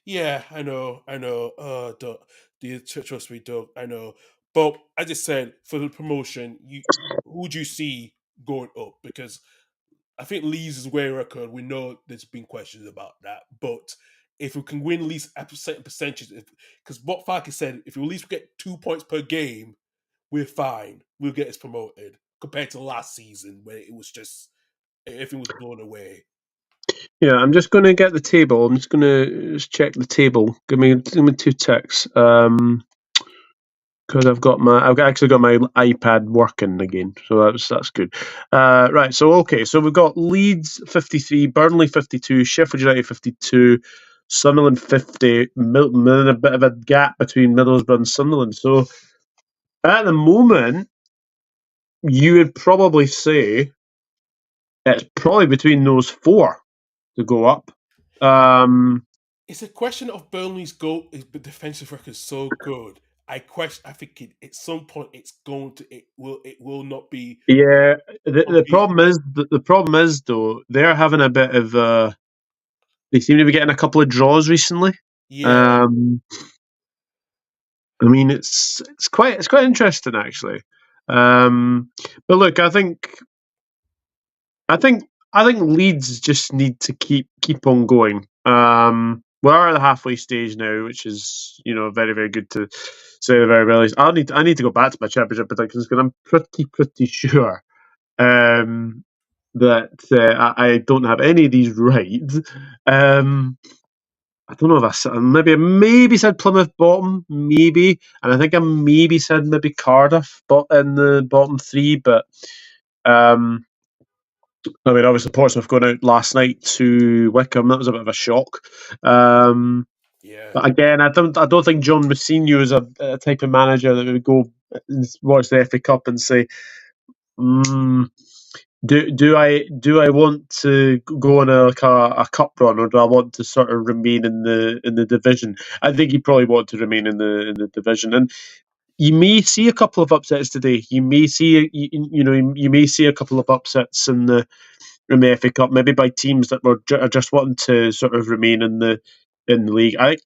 Speaker 1: Yeah, I know, I know. Trust me, Doug. I know, but as I said, for the promotion, who do you see going up? Because I think Leeds' away record. We know there's been questions about that, but if we can win at least a certain percentage, because what Farke said, if we at least get 2 points per game, we're fine. We'll get us promoted compared to last season where it was just everything was blown away.
Speaker 2: Yeah, I'm just going to get the table. I'm just going to just check the table. Give me two ticks. Because I've actually got my iPad working again, so that's good. Right, so okay, so we've got Leeds 53, Burnley 52, Sheffield United 52, Sunderland 50, a bit of a gap between Middlesbrough and Sunderland. So at the moment, you would probably say it's probably between those four to go up. Um,
Speaker 1: It's a question of Burnley's goal. Is the defensive record is so good? I think at some point it will not be
Speaker 2: yeah, the,
Speaker 1: on
Speaker 2: the
Speaker 1: the
Speaker 2: problem is the problem is though they're having a bit of they seem to be getting a couple of draws recently.
Speaker 1: yeah.
Speaker 2: Um, I mean, it's quite interesting actually. Um, but look, I think Leeds just need to keep on going. We're at the halfway stage now, which is very, very good to say the very very least. I need to go back to my championship predictions because I'm pretty sure that I don't have any of these right. Um, I don't know if I said maybe said Plymouth bottom, maybe, and I think I maybe said maybe Cardiff in the bottom three, but um, I mean obviously Portsmouth going out last night to Wickham, that was a bit of a shock. Um,
Speaker 1: Yeah.
Speaker 2: but again, I don't think John Mousinho is a type of manager that would go and watch the FA Cup and say, mm, Do I want to go on a cup run, or do I want to sort of remain in the division? I think you probably want to remain in the division, and you may see a couple of upsets today. You may see you may see a couple of upsets in the FA Cup, maybe by teams that are just wanting to sort of remain in the league. I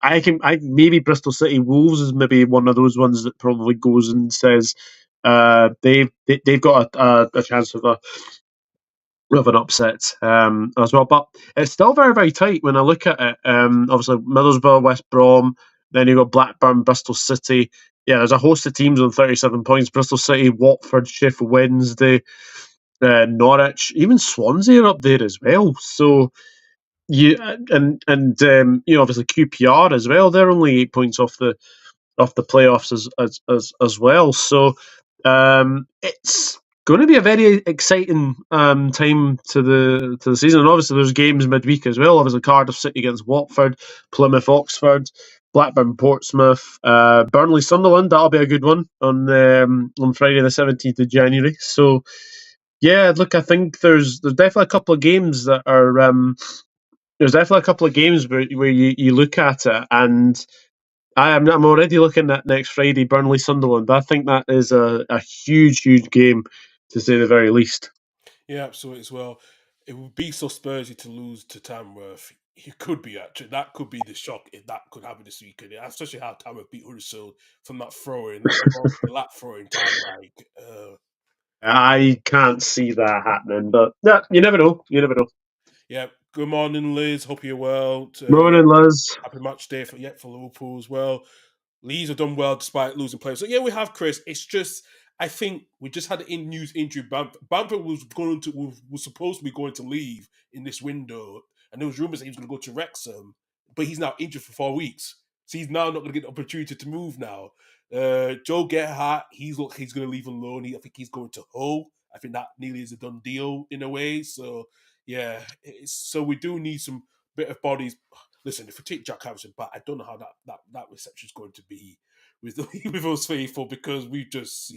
Speaker 2: maybe Bristol City Wolves is maybe one of those ones that probably goes and says they've got a chance of an upset as well. But it's still very, very tight when I look at it. Obviously, Middlesbrough, West Brom, then you've got Blackburn, Bristol City. Yeah, there's a host of teams on 37 points. Bristol City, Watford, Sheffield Wednesday, Norwich, even Swansea are up there as well. So you and obviously QPR as well. They're only 8 points off the playoffs as well. So it's going to be a very exciting time to the season. And obviously, there's games midweek as well. Obviously, Cardiff City against Watford, Plymouth Oxford, Blackburn Portsmouth, Burnley Sunderland. That'll be a good one on Friday the 17th of January. So yeah, look, I think there's definitely a couple of games that are there's definitely a couple of games where you look at it and I'm already looking at next Friday, Burnley Sunderland. I think that is a huge game, to say the very least.
Speaker 1: Yeah, absolutely as well. It would be so Spursy to lose to Tamworth. It could be actually that could be the shock if that could happen this weekend. Especially how Tamworth beat Huddersfield from that throwing, the lap throwing time.
Speaker 2: I can't see that happening, but yeah, you never know. You never know.
Speaker 1: Yeah. Good morning, Liz. Hope you're well.
Speaker 2: Morning, Liz.
Speaker 1: Happy match day for Liverpool as well. Leeds have done well despite losing players. So yeah, we have Chris. It's just I think we just had an news injury. Bamford was supposed to be going to leave in this window, and there was rumours that he was going to go to Wrexham, but he's now injured for 4 weeks, so he's now not going to get the opportunity to move now. Joe Gerhardt, he's going to leave alone. I think he's going to Hull. I think that nearly is a done deal in a way. So yeah, so we do need some bit of bodies. Listen, if we take Jack Harrison back, I don't know how that reception is going to be with with us faithful because we just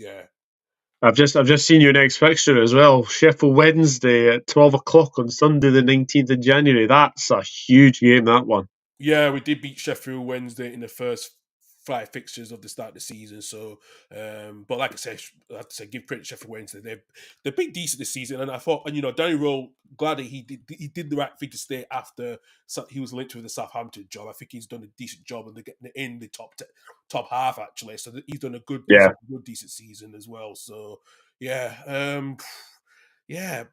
Speaker 2: I've just seen your next fixture as well. Sheffield Wednesday at 12 o'clock on Sunday, the 19th of January. That's a huge game. That one.
Speaker 1: we did beat Sheffield Wednesday in the first five fixtures of the start of the season. So, but like I said, give credit to Sheffield Wednesday. They've been decent this season, and I thought, and Danny Rowe, glad that he did the right thing to stay after he was linked with the Southampton job. I think he's done a decent job and they're getting in the top half actually. So he's done a
Speaker 2: Yeah,
Speaker 1: good decent season as well. So yeah,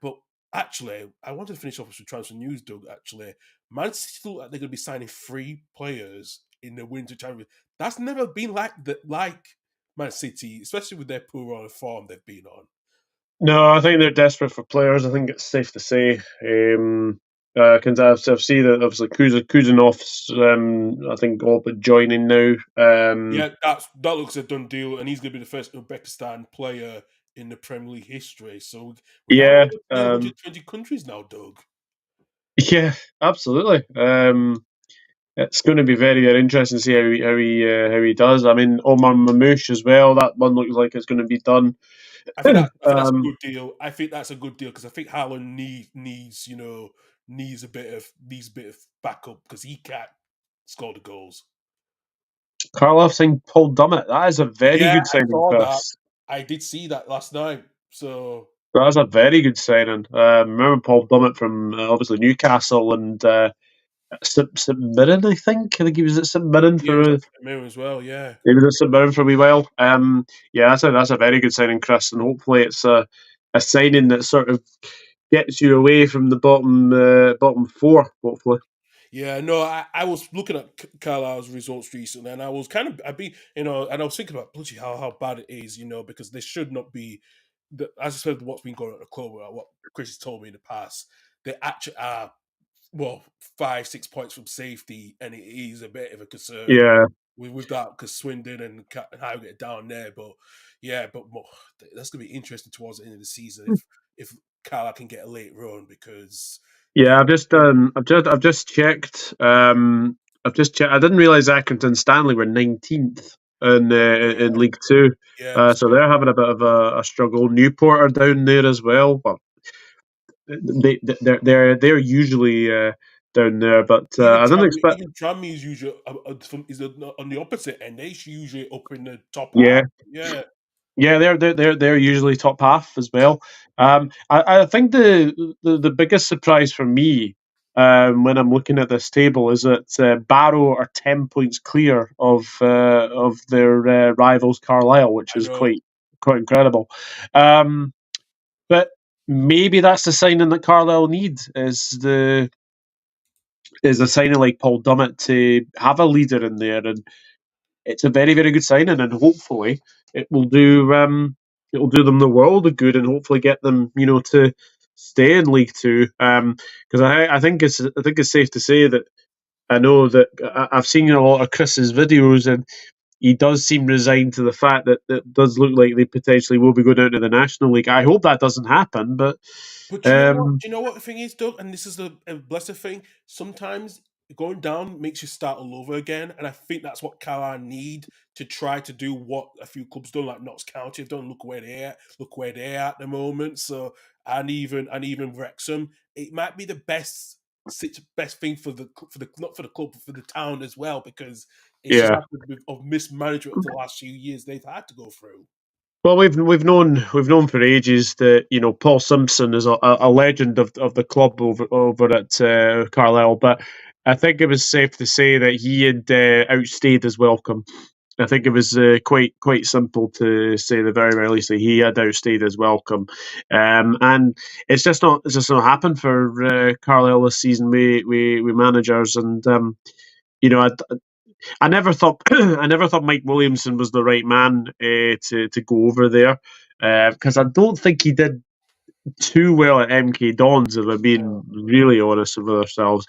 Speaker 1: but actually, I wanted to finish off with some transfer news, Doug. Actually, Man City look like they're going to be signing three players in the winter transfer. That's never been like Man City, especially with their poor run of form they've been on.
Speaker 2: no, I think they're desperate for players. I think it's safe to say. I've seen that obviously Kuzanov's, I think, all but joining now.
Speaker 1: Yeah, that looks a done deal, and he's going to be the first Uzbekistan player in the Premier League history. So we're now
Speaker 2: Yeah,
Speaker 1: in 120 countries now, Doug.
Speaker 2: yeah, absolutely. It's going to be very, very interesting to see how he does. I mean, Omar Mamouche as well. That one looks like it's going to be done.
Speaker 1: I think that's a
Speaker 2: um,
Speaker 1: good deal. I think that's a good deal because I think Haaland needs a bit of backup because he can't score the goals.
Speaker 2: Karloff saying Paul Dummett. That is a very
Speaker 1: Yeah,
Speaker 2: good
Speaker 1: I
Speaker 2: signing,
Speaker 1: saw that.
Speaker 2: Chris.
Speaker 1: I did see that last night. So
Speaker 2: That is a very good signing. Remember Paul Dummett from obviously Newcastle and St Mirren, I think. I think he was at St Mirren
Speaker 1: yeah, it was
Speaker 2: for
Speaker 1: at Mirror as well. Yeah,
Speaker 2: he was at St Mirren for a wee while. Yeah, that's a very good signing, Chris, and hopefully it's a signing that sort of gets you away from the bottom four. Hopefully,
Speaker 1: yeah. No, I was looking at Carlisle's results recently, and and I was thinking about bloody how bad it is, because they should not be. As I said, what's been going on at the club, what Chris has told me in the past, they actually are well 5-6 points from safety, and it is a bit of a concern
Speaker 2: yeah,
Speaker 1: with that because Swindon and Highgate down there. But yeah, that's going to be interesting towards the end of the season if Carlisle can get a late run because yeah,
Speaker 2: yeah. I've just checked. I've just checked. I didn't realize Accrington Stanley were 19th in League Two.
Speaker 1: yeah,
Speaker 2: So they're having a bit of a struggle. Newport are down there as well. Well, they're usually down there, but
Speaker 1: Even
Speaker 2: I didn't
Speaker 1: Tranmere,
Speaker 2: expect.
Speaker 1: even Tranmere is usually on the opposite end. They're usually up in the top half.
Speaker 2: Yeah,
Speaker 1: Yeah,
Speaker 2: yeah, they're usually top half as well. I think the biggest surprise for me when I'm looking at this table is that Barrow are 10 points clear of their rivals Carlisle, which
Speaker 1: I
Speaker 2: is
Speaker 1: know.
Speaker 2: quite incredible. Um, but maybe that's the signing that Carlisle need is a signing like Paul Dummett to have a leader in there, and it's a very very good signing, and hopefully it will do it will do them the world of good, and hopefully get them to stay in League Two. Because I think it's safe to say that I know that I've seen a lot of Chris's videos, and he does seem resigned to the fact that it does look like they potentially will be going down to the National League. I hope that doesn't happen, but
Speaker 1: But you know what?
Speaker 2: um,
Speaker 1: Do you know what the thing is, Doug? And this is a blessed thing. Sometimes going down makes you start all over again, and I think that's what Carlisle need to try to do. What a few clubs done, like Notts County have done. Look where they're at. Look where they're at the moment. So and even Wrexham, it might be the best thing for the not for the club but for the town as well, because it's just
Speaker 2: yeah.
Speaker 1: after a bit of mismanagement of the last few years they've had to go through.
Speaker 2: Well, we've known for ages that Paul Simpson is a legend of the club over at Carlisle, but I think it was safe to say that he had outstayed his welcome. I think it was quite simple to say the very very least that he had outstayed his welcome, and it's just not happened for Carlisle this season. We managers and you know I never thought I never thought Mike Williamson was the right man to go over there because I don't think he did too well at MK Dons. If I'm being really honest with ourselves,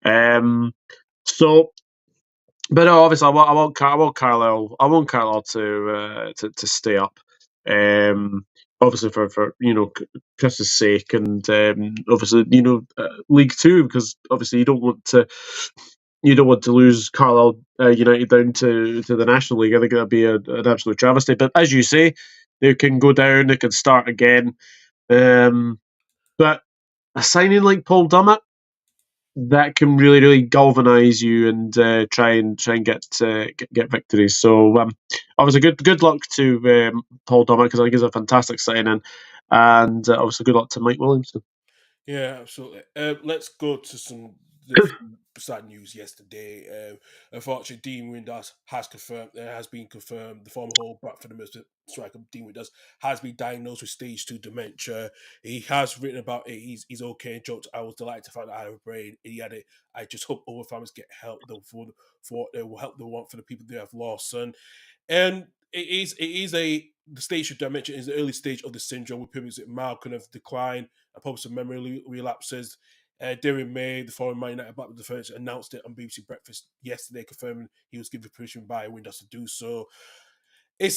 Speaker 2: um, so but no, obviously I want Carlisle to stay up. Obviously for Chris's sake, and obviously League Two, because obviously you don't want to lose Carlisle United down to the National League. I think that'd be an absolute travesty. But as you say, they can go down, they can start again. But a signing like Paul Dummett, that can really really galvanise you and try and get victories. So obviously good luck to Paul Dummett, because I think he's a fantastic signing, and obviously good luck to Mike Williamson.
Speaker 1: Yeah, absolutely. Let's go to some the sad news yesterday. Unfortunately, Dean Windass has confirmed. There has been confirmed. The former Hull Bradford striker Dean Windass has been diagnosed with stage 2 dementia. He has written about it. He's okay and joked, "I was delighted to find out I have a brain." He had it. I just hope other families get help though for what they will help they want for the people they have lost. And it is a the stage of dementia is the early stage of the syndrome with people with mild kind of decline and possible memory relapses. During May, the former Man United back with the defence announced it on BBC Breakfast yesterday, confirming he was given permission by Windows to do so. We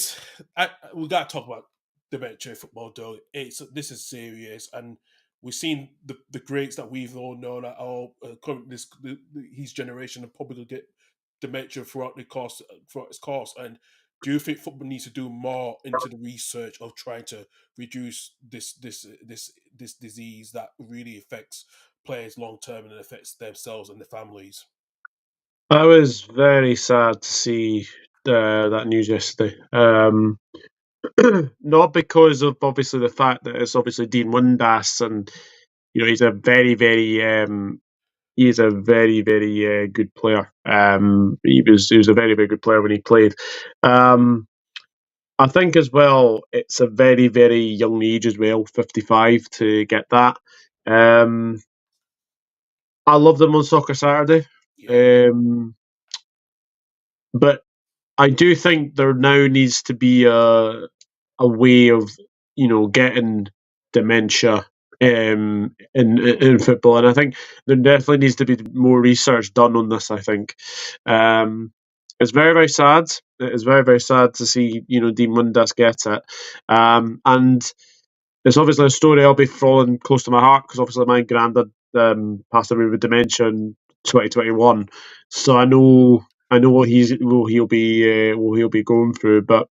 Speaker 1: got to talk about dementia in football, though. This is serious, and we've seen the greats that we've all known at all his generation are probably going to get dementia throughout its course. And do you think football needs to do more into the research of trying to reduce this disease that really affects players long term and affects themselves and their families?
Speaker 2: I was very sad to see that news yesterday. Not because of obviously the fact that it's obviously Dean Windass, and he's a very good player. He was a very very good player when he played. Um, I think as well it's a very very young age as well, 55 to get that. Um, I love them on Soccer Saturday,
Speaker 1: Yeah,
Speaker 2: um, but I do think there now needs to be a way of getting dementia in football, and I think there definitely needs to be more research done on this. I think it's very very sad. It is very very sad to see Dean Windass get it, and it's obviously a story I'll be following close to my heart, because obviously my granddad passed away with dementia in 2021, so I know what he'll be going through. But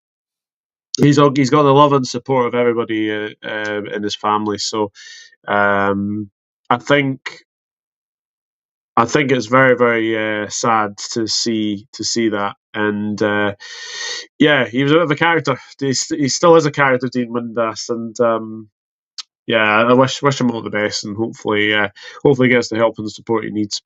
Speaker 2: he's got the love and support of everybody in his family. So um, I think I think it's very very sad to see that. And yeah, he was a bit of a character. He still is a character, Dean Windass, and yeah, I wish him all the best, and hopefully he gets the help and the support he needs.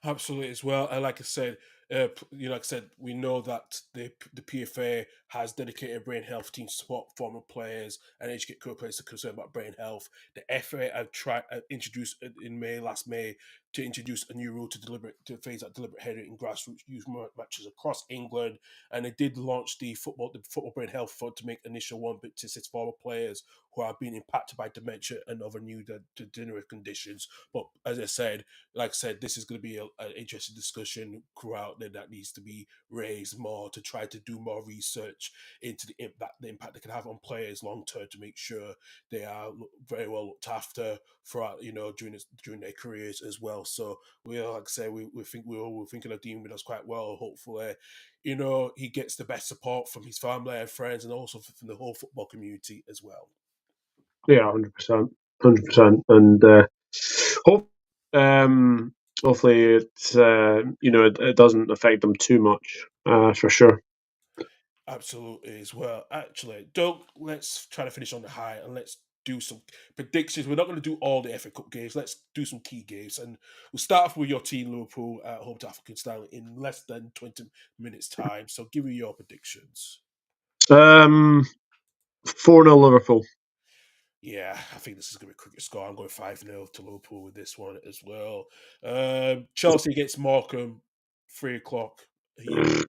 Speaker 1: Absolutely as well. And like I said, like I said, we know that the PFA has dedicated brain health teams to support former players and educate current players to concern about brain health. The FA have tried introduced in last May to introduce a new rule to phase out deliberate heading in grassroots youth matches across England, and they did launch the football brain health fund to make initial one bit to assist former players who are being impacted by dementia and other new degenerative conditions. But as I said, like I said, this is going to be an interesting discussion throughout that needs to be raised more to try to do more research into the impact they can have on players long term to make sure they are very well looked after throughout during their careers as well. So like I say, we're thinking of dealing with us quite well. Hopefully, he gets the best support from his family and friends, and also from the whole football community as well.
Speaker 2: Yeah, 100%, 100%, and hope hopefully it doesn't affect them too much for sure.
Speaker 1: Absolutely, as well. Actually, Doug, let's try to finish on the high and let's do some predictions. We're not going to do all the FA Cup games. Let's do some key games. And we'll start off with your team, Liverpool, at home to African style in less than 20 minutes' time. So give me your predictions.
Speaker 2: 4-0 Liverpool.
Speaker 1: Yeah, I think this is going to be a cricket score. I'm going 5-0 to Liverpool with this one as well. Chelsea against Morecambe, 3 o'clock here.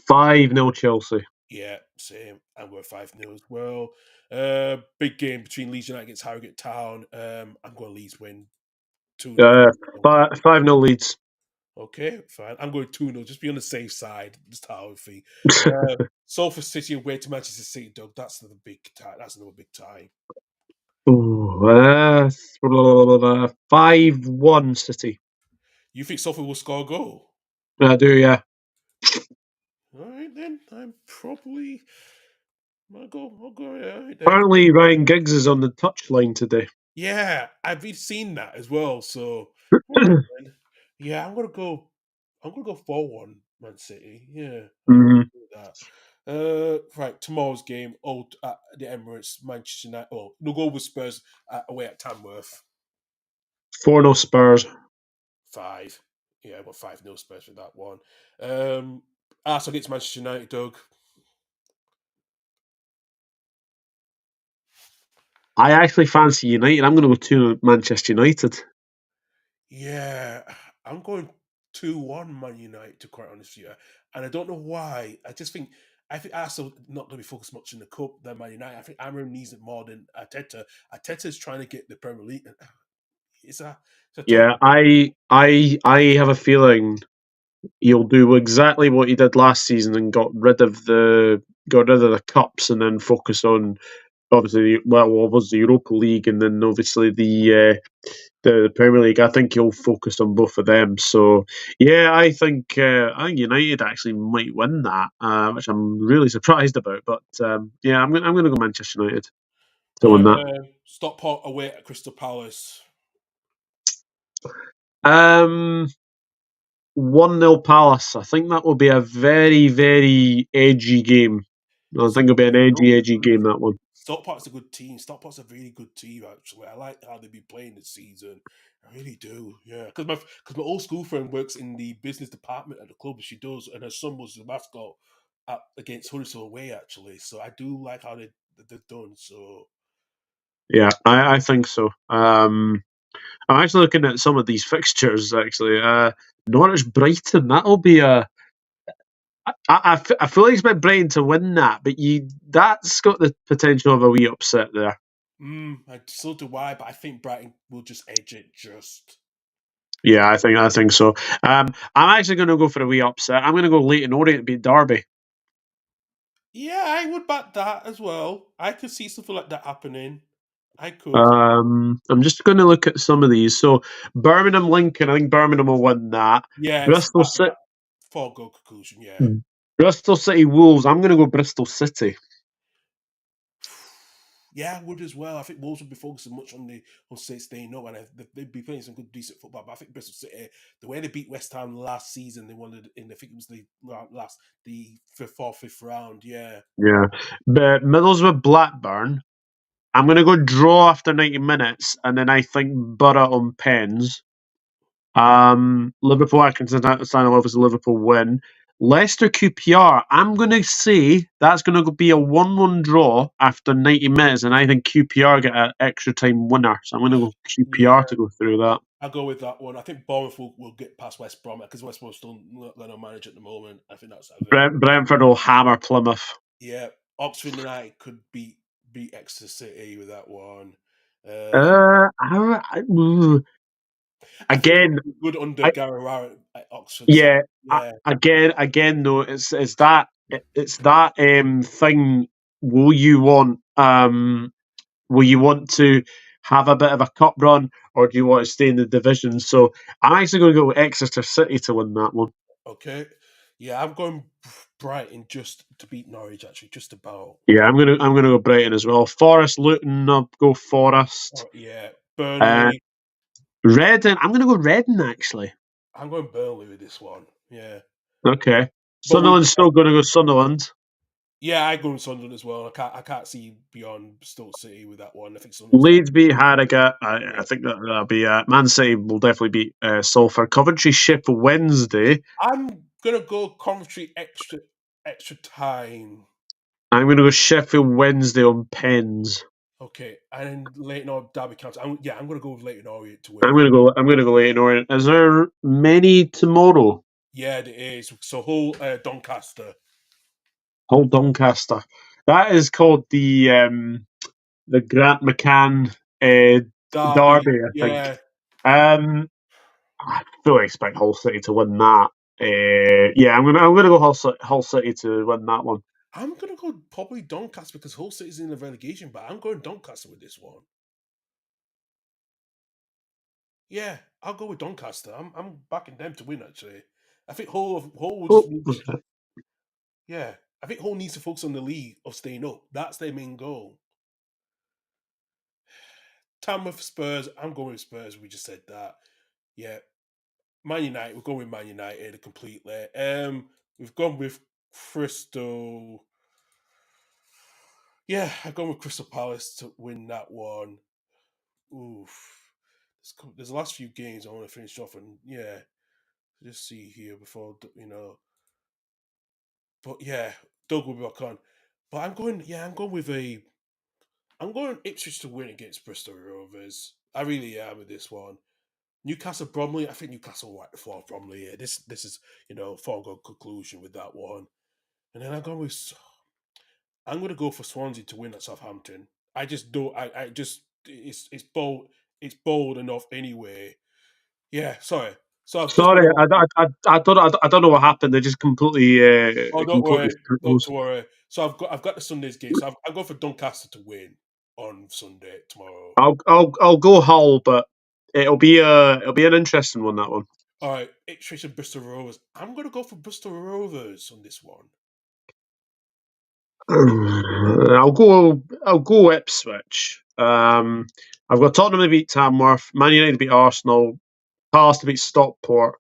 Speaker 2: 5-0 Chelsea.
Speaker 1: Yeah, same. I'm going 5-0 as well. Big game between Leeds United against Harrogate Town. I'm going Leeds win 2-0.
Speaker 2: 5-0 Leeds.
Speaker 1: Okay, fine. I'm going 2-0. Just be on the safe side. Just how I think. Salford City away to Manchester City, Doug. That's another big tie. That's another big tie.
Speaker 2: Ooh, 5-1 City.
Speaker 1: You think Salford will score a goal?
Speaker 2: I do, yeah.
Speaker 1: All right, then. I'm probably. I'll go. Yeah, all right, then.
Speaker 2: Apparently, Ryan Giggs is on the touchline today.
Speaker 1: Yeah, I've been seen that as well. So, all right, then. Yeah, I'm gonna go 4-1 Man City. Yeah, I'm gonna
Speaker 2: Mhm.
Speaker 1: do that. Right, tomorrow's game, old at the Emirates, Manchester United. Oh, no go with Spurs away at Tamworth.
Speaker 2: 4-0 Spurs.
Speaker 1: 5. Yeah, I got 5-0 Spurs for that one. Arsenal against Manchester United, Doug.
Speaker 2: I actually fancy United. I'm going to go 2 Manchester United.
Speaker 1: Yeah, I'm going 2-1 Man United, to quite honest with you. And I don't know why. I think Arsenal not going to be focused much in the cup than Man United. I think Amram needs it more than Arteta. Arteta's trying to get the Premier League. It's a tough.
Speaker 2: Yeah, I have a feeling he'll do exactly what he did last season and got rid of the cups and then focus on obviously well what was the Europa League and then obviously the Premier League. I think he'll focus on both of them. So yeah, I think United actually might win that, which I'm really surprised about. But yeah, I'm going to go Manchester United to win that.
Speaker 1: Stockport away at Crystal Palace.
Speaker 2: 1-0 Palace. I think that will be a very very edgy game. I think it'll be an edgy game, that one.
Speaker 1: Stockport's a good team. Stockport's a really good team, actually. I like how they've been playing this season. I really do. Yeah, because my old school friend works in the business department at the club. She does, and her son was the mascot against Huddersfield away, actually. So I do like how they've done. So
Speaker 2: Yeah, I think so. I'm actually looking at some of these fixtures. Actually, Norwich Brighton. That'll be a. I fully expect Brighton to win that, but that's got the potential of a wee upset there.
Speaker 1: so do I, but I think Brighton will just edge it. Just
Speaker 2: Yeah, I think so. I'm actually going to go for a wee upset. I'm going to go Leighton Orient beat Derby.
Speaker 1: yeah, I would back that as well. I could see something like that happening. I could.
Speaker 2: I'm just going to look at some of these. So Birmingham Lincoln. I think Birmingham will win that.
Speaker 1: Yes,
Speaker 2: Bristol City.
Speaker 1: that foregone conclusion. Yeah.
Speaker 2: Bristol City Wolves. I'm going to go Bristol City.
Speaker 1: Yeah, I would as well. I think Wolves would be focusing much on the on staying up, and they'd be playing some good, decent football. But I think Bristol City, the way they beat West Ham last season, they wanted in. I think it was the last the fifth round. Yeah,
Speaker 2: Yeah. But Middlesbrough Blackburn, I'm going to go draw after 90 minutes, and then I think Borough on pens. Liverpool, I can stand off as a Liverpool win. Leicester QPR, I'm going to say that's going to be a 1-1 draw after 90 minutes, and I think QPR get an extra time winner. So I'm going to go
Speaker 1: yeah.
Speaker 2: QPR to go through that.
Speaker 1: I'll go with that one. I think Bournemouth will get past West Brom because West Brom's still not going to manage at the moment. I think that's a very
Speaker 2: Brentford will hammer Plymouth.
Speaker 1: yeah. Oxford United could beat Exeter City with that one. I think
Speaker 2: Again,
Speaker 1: good under
Speaker 2: I,
Speaker 1: Gary Rowett at Oxford. So
Speaker 2: yeah,
Speaker 1: yeah,
Speaker 2: again though, it's that thing. Will you want will you want to have a bit of a cup run, or do you want to stay in the division? So I'm actually going to go with Exeter City to win that one.
Speaker 1: okay. Yeah, I'm going Brighton just to beat Norwich. Actually, just about.
Speaker 2: Yeah, I'm gonna go Brighton as well. Forest Luton, I'll go Forest.
Speaker 1: Yeah,
Speaker 2: Uh,
Speaker 1: Burnley.
Speaker 2: Reading, I'm gonna go Reading actually.
Speaker 1: I'm going Burnley with this one. Yeah,
Speaker 2: Okay,
Speaker 1: but we
Speaker 2: Sunderland's still going to go Sunderland.
Speaker 1: yeah, I go with Sunderland as well. I can't see beyond Stoke City with that one. I think Sunderland's fine.
Speaker 2: Leeds beat Harrogate. I
Speaker 1: Yeah.
Speaker 2: think that'll be Man City will definitely beat Salford. Coventry Sheffield Wednesday.
Speaker 1: I'm gonna go Coventry extra time.
Speaker 2: I'm going to go Sheffield Wednesday on pens.
Speaker 1: Okay, and then Leighton or Derby County. I'm gonna go with Leighton Orient to
Speaker 2: I'm
Speaker 1: win.
Speaker 2: going to go. I'm going to go Leyton Orient. Is there many tomorrow?
Speaker 1: Yeah, it is. So whole Doncaster.
Speaker 2: Hull Doncaster. That is called the Grant McCann
Speaker 1: Derby.
Speaker 2: derby. I think.
Speaker 1: Yeah,
Speaker 2: I fully expect Hull City to win that. Yeah, I'm gonna go Hull City to win that one.
Speaker 1: I'm gonna go probably Doncaster because Hull City's in the relegation, but I'm going Doncaster with this one. Yeah, I'll go with Doncaster. I'm backing them to win actually. I think Hull will just
Speaker 2: Oh,
Speaker 1: need
Speaker 2: okay.
Speaker 1: yeah. I think Hull needs to focus on the league of staying up. That's their main goal. Tamworth Spurs, I'm going with Spurs. We just said that. Yeah. Man United, we're going with Man United completely. We've gone with Crystal. Yeah, I've gone with Crystal Palace to win that one. Oof. There's the last few games I want to finish off, and yeah, just see here before But yeah, Doug will be back on. But I'm going. Yeah, I'm going with a. I'm going Ipswich to win against Bristol Rovers. I really am with this one. Newcastle Bromley. I think Newcastle will wipe the floor of Bromley. Yeah, this is foregone conclusion with that one. And then I'm going to go for Swansea to win at Southampton. I just don't. I just it's bold. It's bold enough anyway. Yeah, sorry. So I've just
Speaker 2: Sorry,
Speaker 1: gone.
Speaker 2: I don't know what happened. They just
Speaker 1: Oh, don't
Speaker 2: completely
Speaker 1: worry, don't
Speaker 2: froze.
Speaker 1: worry. So I've got the Sunday's game. So I'm going for Doncaster to win on Sunday tomorrow.
Speaker 2: I'll go Hull, but it'll be an interesting one, that one.
Speaker 1: All right, Ipswich and Bristol Rovers. I'm going to go for Bristol Rovers on this one.
Speaker 2: I'll go Ipswich. I've got Tottenham to beat Tamworth, Man United to beat Arsenal, Palace to beat Stockport,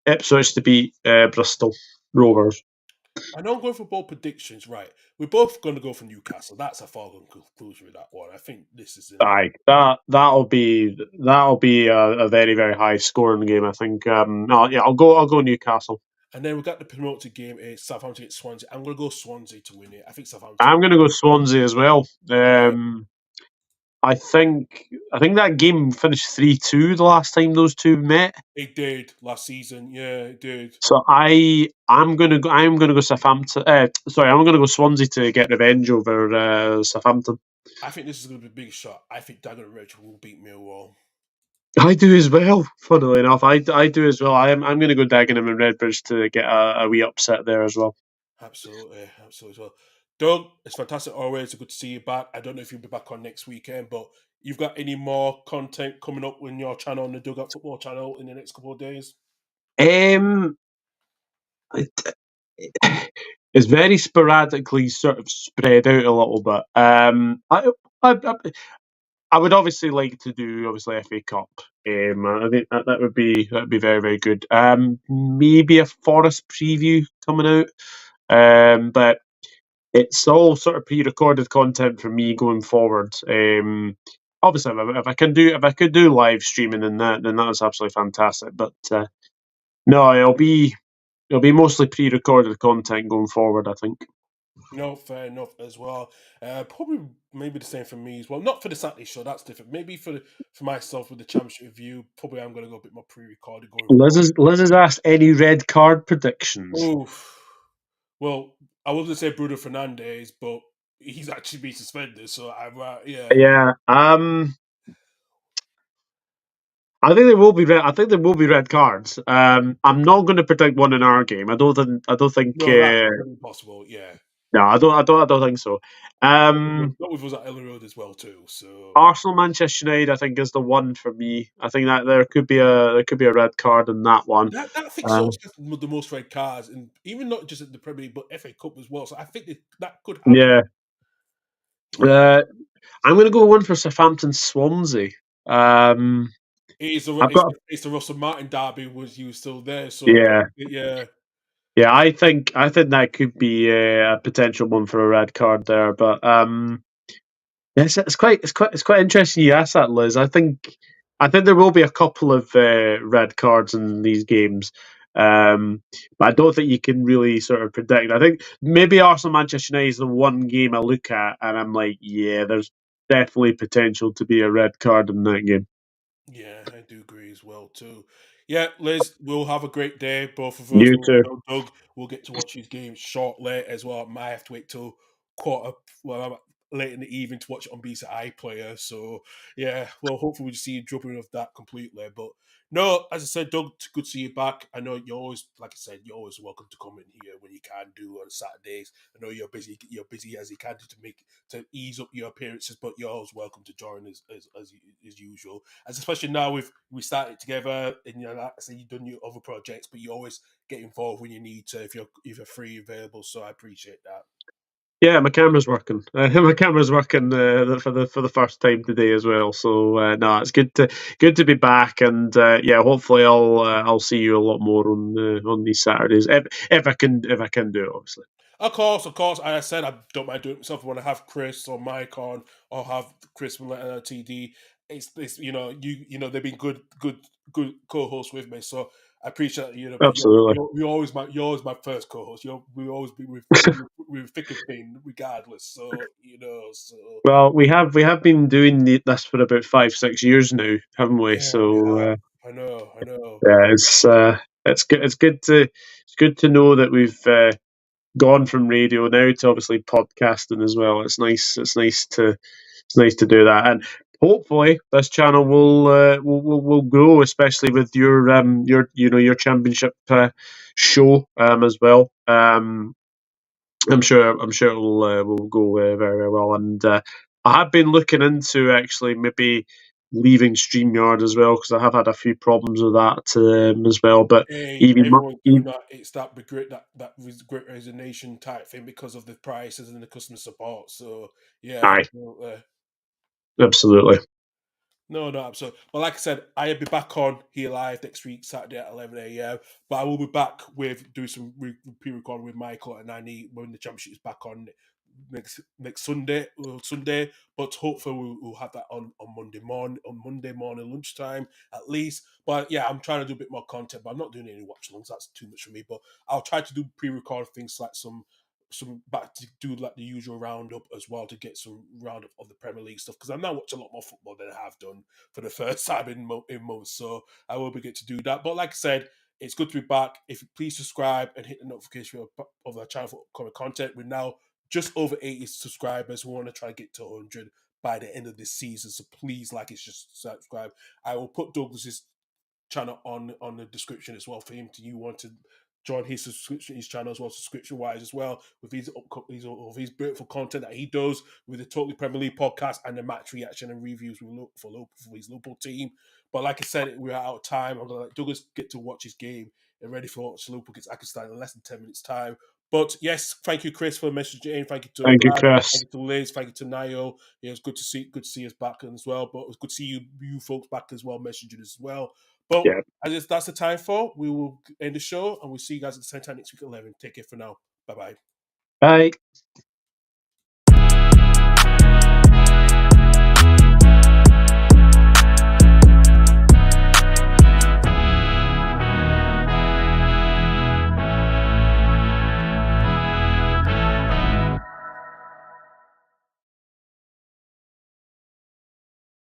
Speaker 2: Ipswich to beat Bristol Rovers.
Speaker 1: I know I'm going for both predictions, right? We're both going to go for Newcastle. That's a foregone conclusion with that one. I think this is in.
Speaker 2: Aye, that'll be a very very high scoring game. I think. Yeah, I'll go Newcastle.
Speaker 1: And then we got the promoted game. It's Southampton against Swansea. I'm going to go Swansea to win it. I think Southampton.
Speaker 2: I'm going to go Swansea as well.
Speaker 1: Yeah,
Speaker 2: I think that game finished 3-2 the last time those two met.
Speaker 1: it did last season. Yeah, it did.
Speaker 2: So I'm gonna go Southampton. Sorry, I'm gonna go Swansea to get revenge over Southampton.
Speaker 1: I think this is going to be a big shot. I think Dagenham and Rich will beat Millwall.
Speaker 2: I do as well. Funnily enough, I do as well. I'm going to go Dagenham and Redbridge to get a wee upset there as well.
Speaker 1: Absolutely, absolutely. Well, Doug, it's fantastic always. It's good to see you back. I don't know if you'll be back on next weekend, but you've got any more content coming up on your channel, on the Dugout Football channel, in the next couple of days?
Speaker 2: Um, it- it's very sporadically sort of spread out a little bit. I would obviously like to do obviously FA Cup. I think that would be very very good. Maybe a Forest preview coming out. But it's all sort of pre-recorded content for me going forward. Obviously, if I could do live streaming, then that's absolutely fantastic. But no, it'll be mostly pre-recorded content going forward, I think.
Speaker 1: No, fair enough as well. Probably maybe the same for me as well. Not for the Saturday show, that's different. Maybe for myself with the championship review, probably I'm going to go a bit more pre-recorded going forward.
Speaker 2: Liz has asked any red card predictions.
Speaker 1: Oof. Well, I was going to say Bruno Fernandes, but he's actually been suspended, so yeah.
Speaker 2: Yeah. I think there will be red cards. I'm not going to predict one in our game. I don't think. I don't think.
Speaker 1: No, that's impossible. Yeah,
Speaker 2: No, I don't think so.
Speaker 1: not with us at Ellen Road as well too. So
Speaker 2: Arsenal Manchester United, I think, is the one for me. I think that there could be a red card in that one.
Speaker 1: that fixture
Speaker 2: Uh,
Speaker 1: also has the most red cards, and even not just at the Premier League, but FA Cup as well. So I think that could happen.
Speaker 2: yeah.
Speaker 1: Yeah,
Speaker 2: I'm going to go one for Southampton Swansea. Um, I've got
Speaker 1: it's the Russell Martin derby was you still there. So
Speaker 2: yeah.
Speaker 1: yeah,
Speaker 2: Yeah, I think that could be a potential one for a red card there, but yes, it's quite interesting you asked that, Liz. I think there will be a couple of red cards in these games, but I don't think you can really sort of predict. I think maybe Arsenal Manchester United is the one game I look at and I'm like, yeah, there's definitely potential to be a red card in that game.
Speaker 1: yeah, I do agree as well too. Yeah, Liz, we'll have a great day, both of us.
Speaker 2: You
Speaker 1: I
Speaker 2: too.
Speaker 1: know Doug will get to watch his game shortly as well. I might have to wait till quarter, well, late in the evening to watch it on BC iPlayer. So yeah, well, hopefully we see you dropping off that completely. But no, as I said, Doug, it's good to see you back. I know you're always, like I said, you're always welcome to come in here when you can do on Saturdays. I know you're busy. You're busy as you can do to ease up your appearances, but you're always welcome to join as usual. As especially now we started together, and you know, like I say, you've done your other projects, but you always get involved when you need to if you're free available. So I appreciate that.
Speaker 2: Yeah, my camera's working. My camera's working for the first time today as well. So no, it's good to be back, and yeah, hopefully I'll see you a lot more on these Saturdays if I can do it, obviously.
Speaker 1: Of course. As I said, I don't mind doing it myself. When I have Chris or Mike on, or have Chris from TD, it's you know they've been good co-hosts with me. So I appreciate that, but
Speaker 2: Absolutely.
Speaker 1: you're always my first co-host. We always be with thick and thin, regardless. So
Speaker 2: Well, we have been doing this for about 5 6 years now, haven't we?
Speaker 1: yeah, we
Speaker 2: So
Speaker 1: have. I know.
Speaker 2: yeah, it's good to know that we've gone from radio now to obviously podcasting as well. It's nice to do that, and hopefully this channel will grow, especially with your your championship show as well. I'm sure will go very very well, and I have been looking into actually maybe leaving StreamYard as well because I have had a few problems with that as well. But
Speaker 1: Hey,
Speaker 2: even,
Speaker 1: everyone's doing that. It's great resignation type thing because of the prices and the customer support. So yeah,
Speaker 2: aye, absolutely.
Speaker 1: no, no, absolutely. But like I said, I'll be back on here live next week, Saturday at 11 a.m. But I will be back with doing some pre-recording with Michael and Annie when the championship is back on next Sunday. But hopefully we'll have that on Monday morning lunchtime at least. But yeah, I'm trying to do a bit more content, but I'm not doing any watch longs. That's too much for me. But I'll try to do pre-record things like some back to do like the usual roundup as well to get some roundup of the Premier League stuff because I'm now watching a lot more football than I have done for the first time in months. So I will be get to do that. But like I said, it's good to be back. If you please subscribe and hit the notification of our channel for upcoming content. We're now just over 80 subscribers. We want to try to get to 100 by the end of this season. So please like it, just subscribe. I will put Douglas's channel on the description as well for him to you want to join his subscription, his channel as well, subscription wise as well, with his beautiful content that he does with the Totally Premier League podcast and the match reaction and reviews for his local team. But like I said, we're out of time. I'm gonna let Douglas get to watch his game and ready for Liverpool against Pakistan in less than 10 minutes time. But yes, thank you, Chris, for messaging. Thank you to
Speaker 2: Thank you,
Speaker 1: Brad.
Speaker 2: Chris.
Speaker 1: Thank you to Liz. Thank you to Niall. Yeah, it's good to see us back as well. But it's good to see you folks back as well, messaging as well. But
Speaker 2: Yeah.
Speaker 1: as that's the time for, we will end the show and we'll see you guys at the same time next week at 11. Take care for now. Bye bye.
Speaker 2: Bye.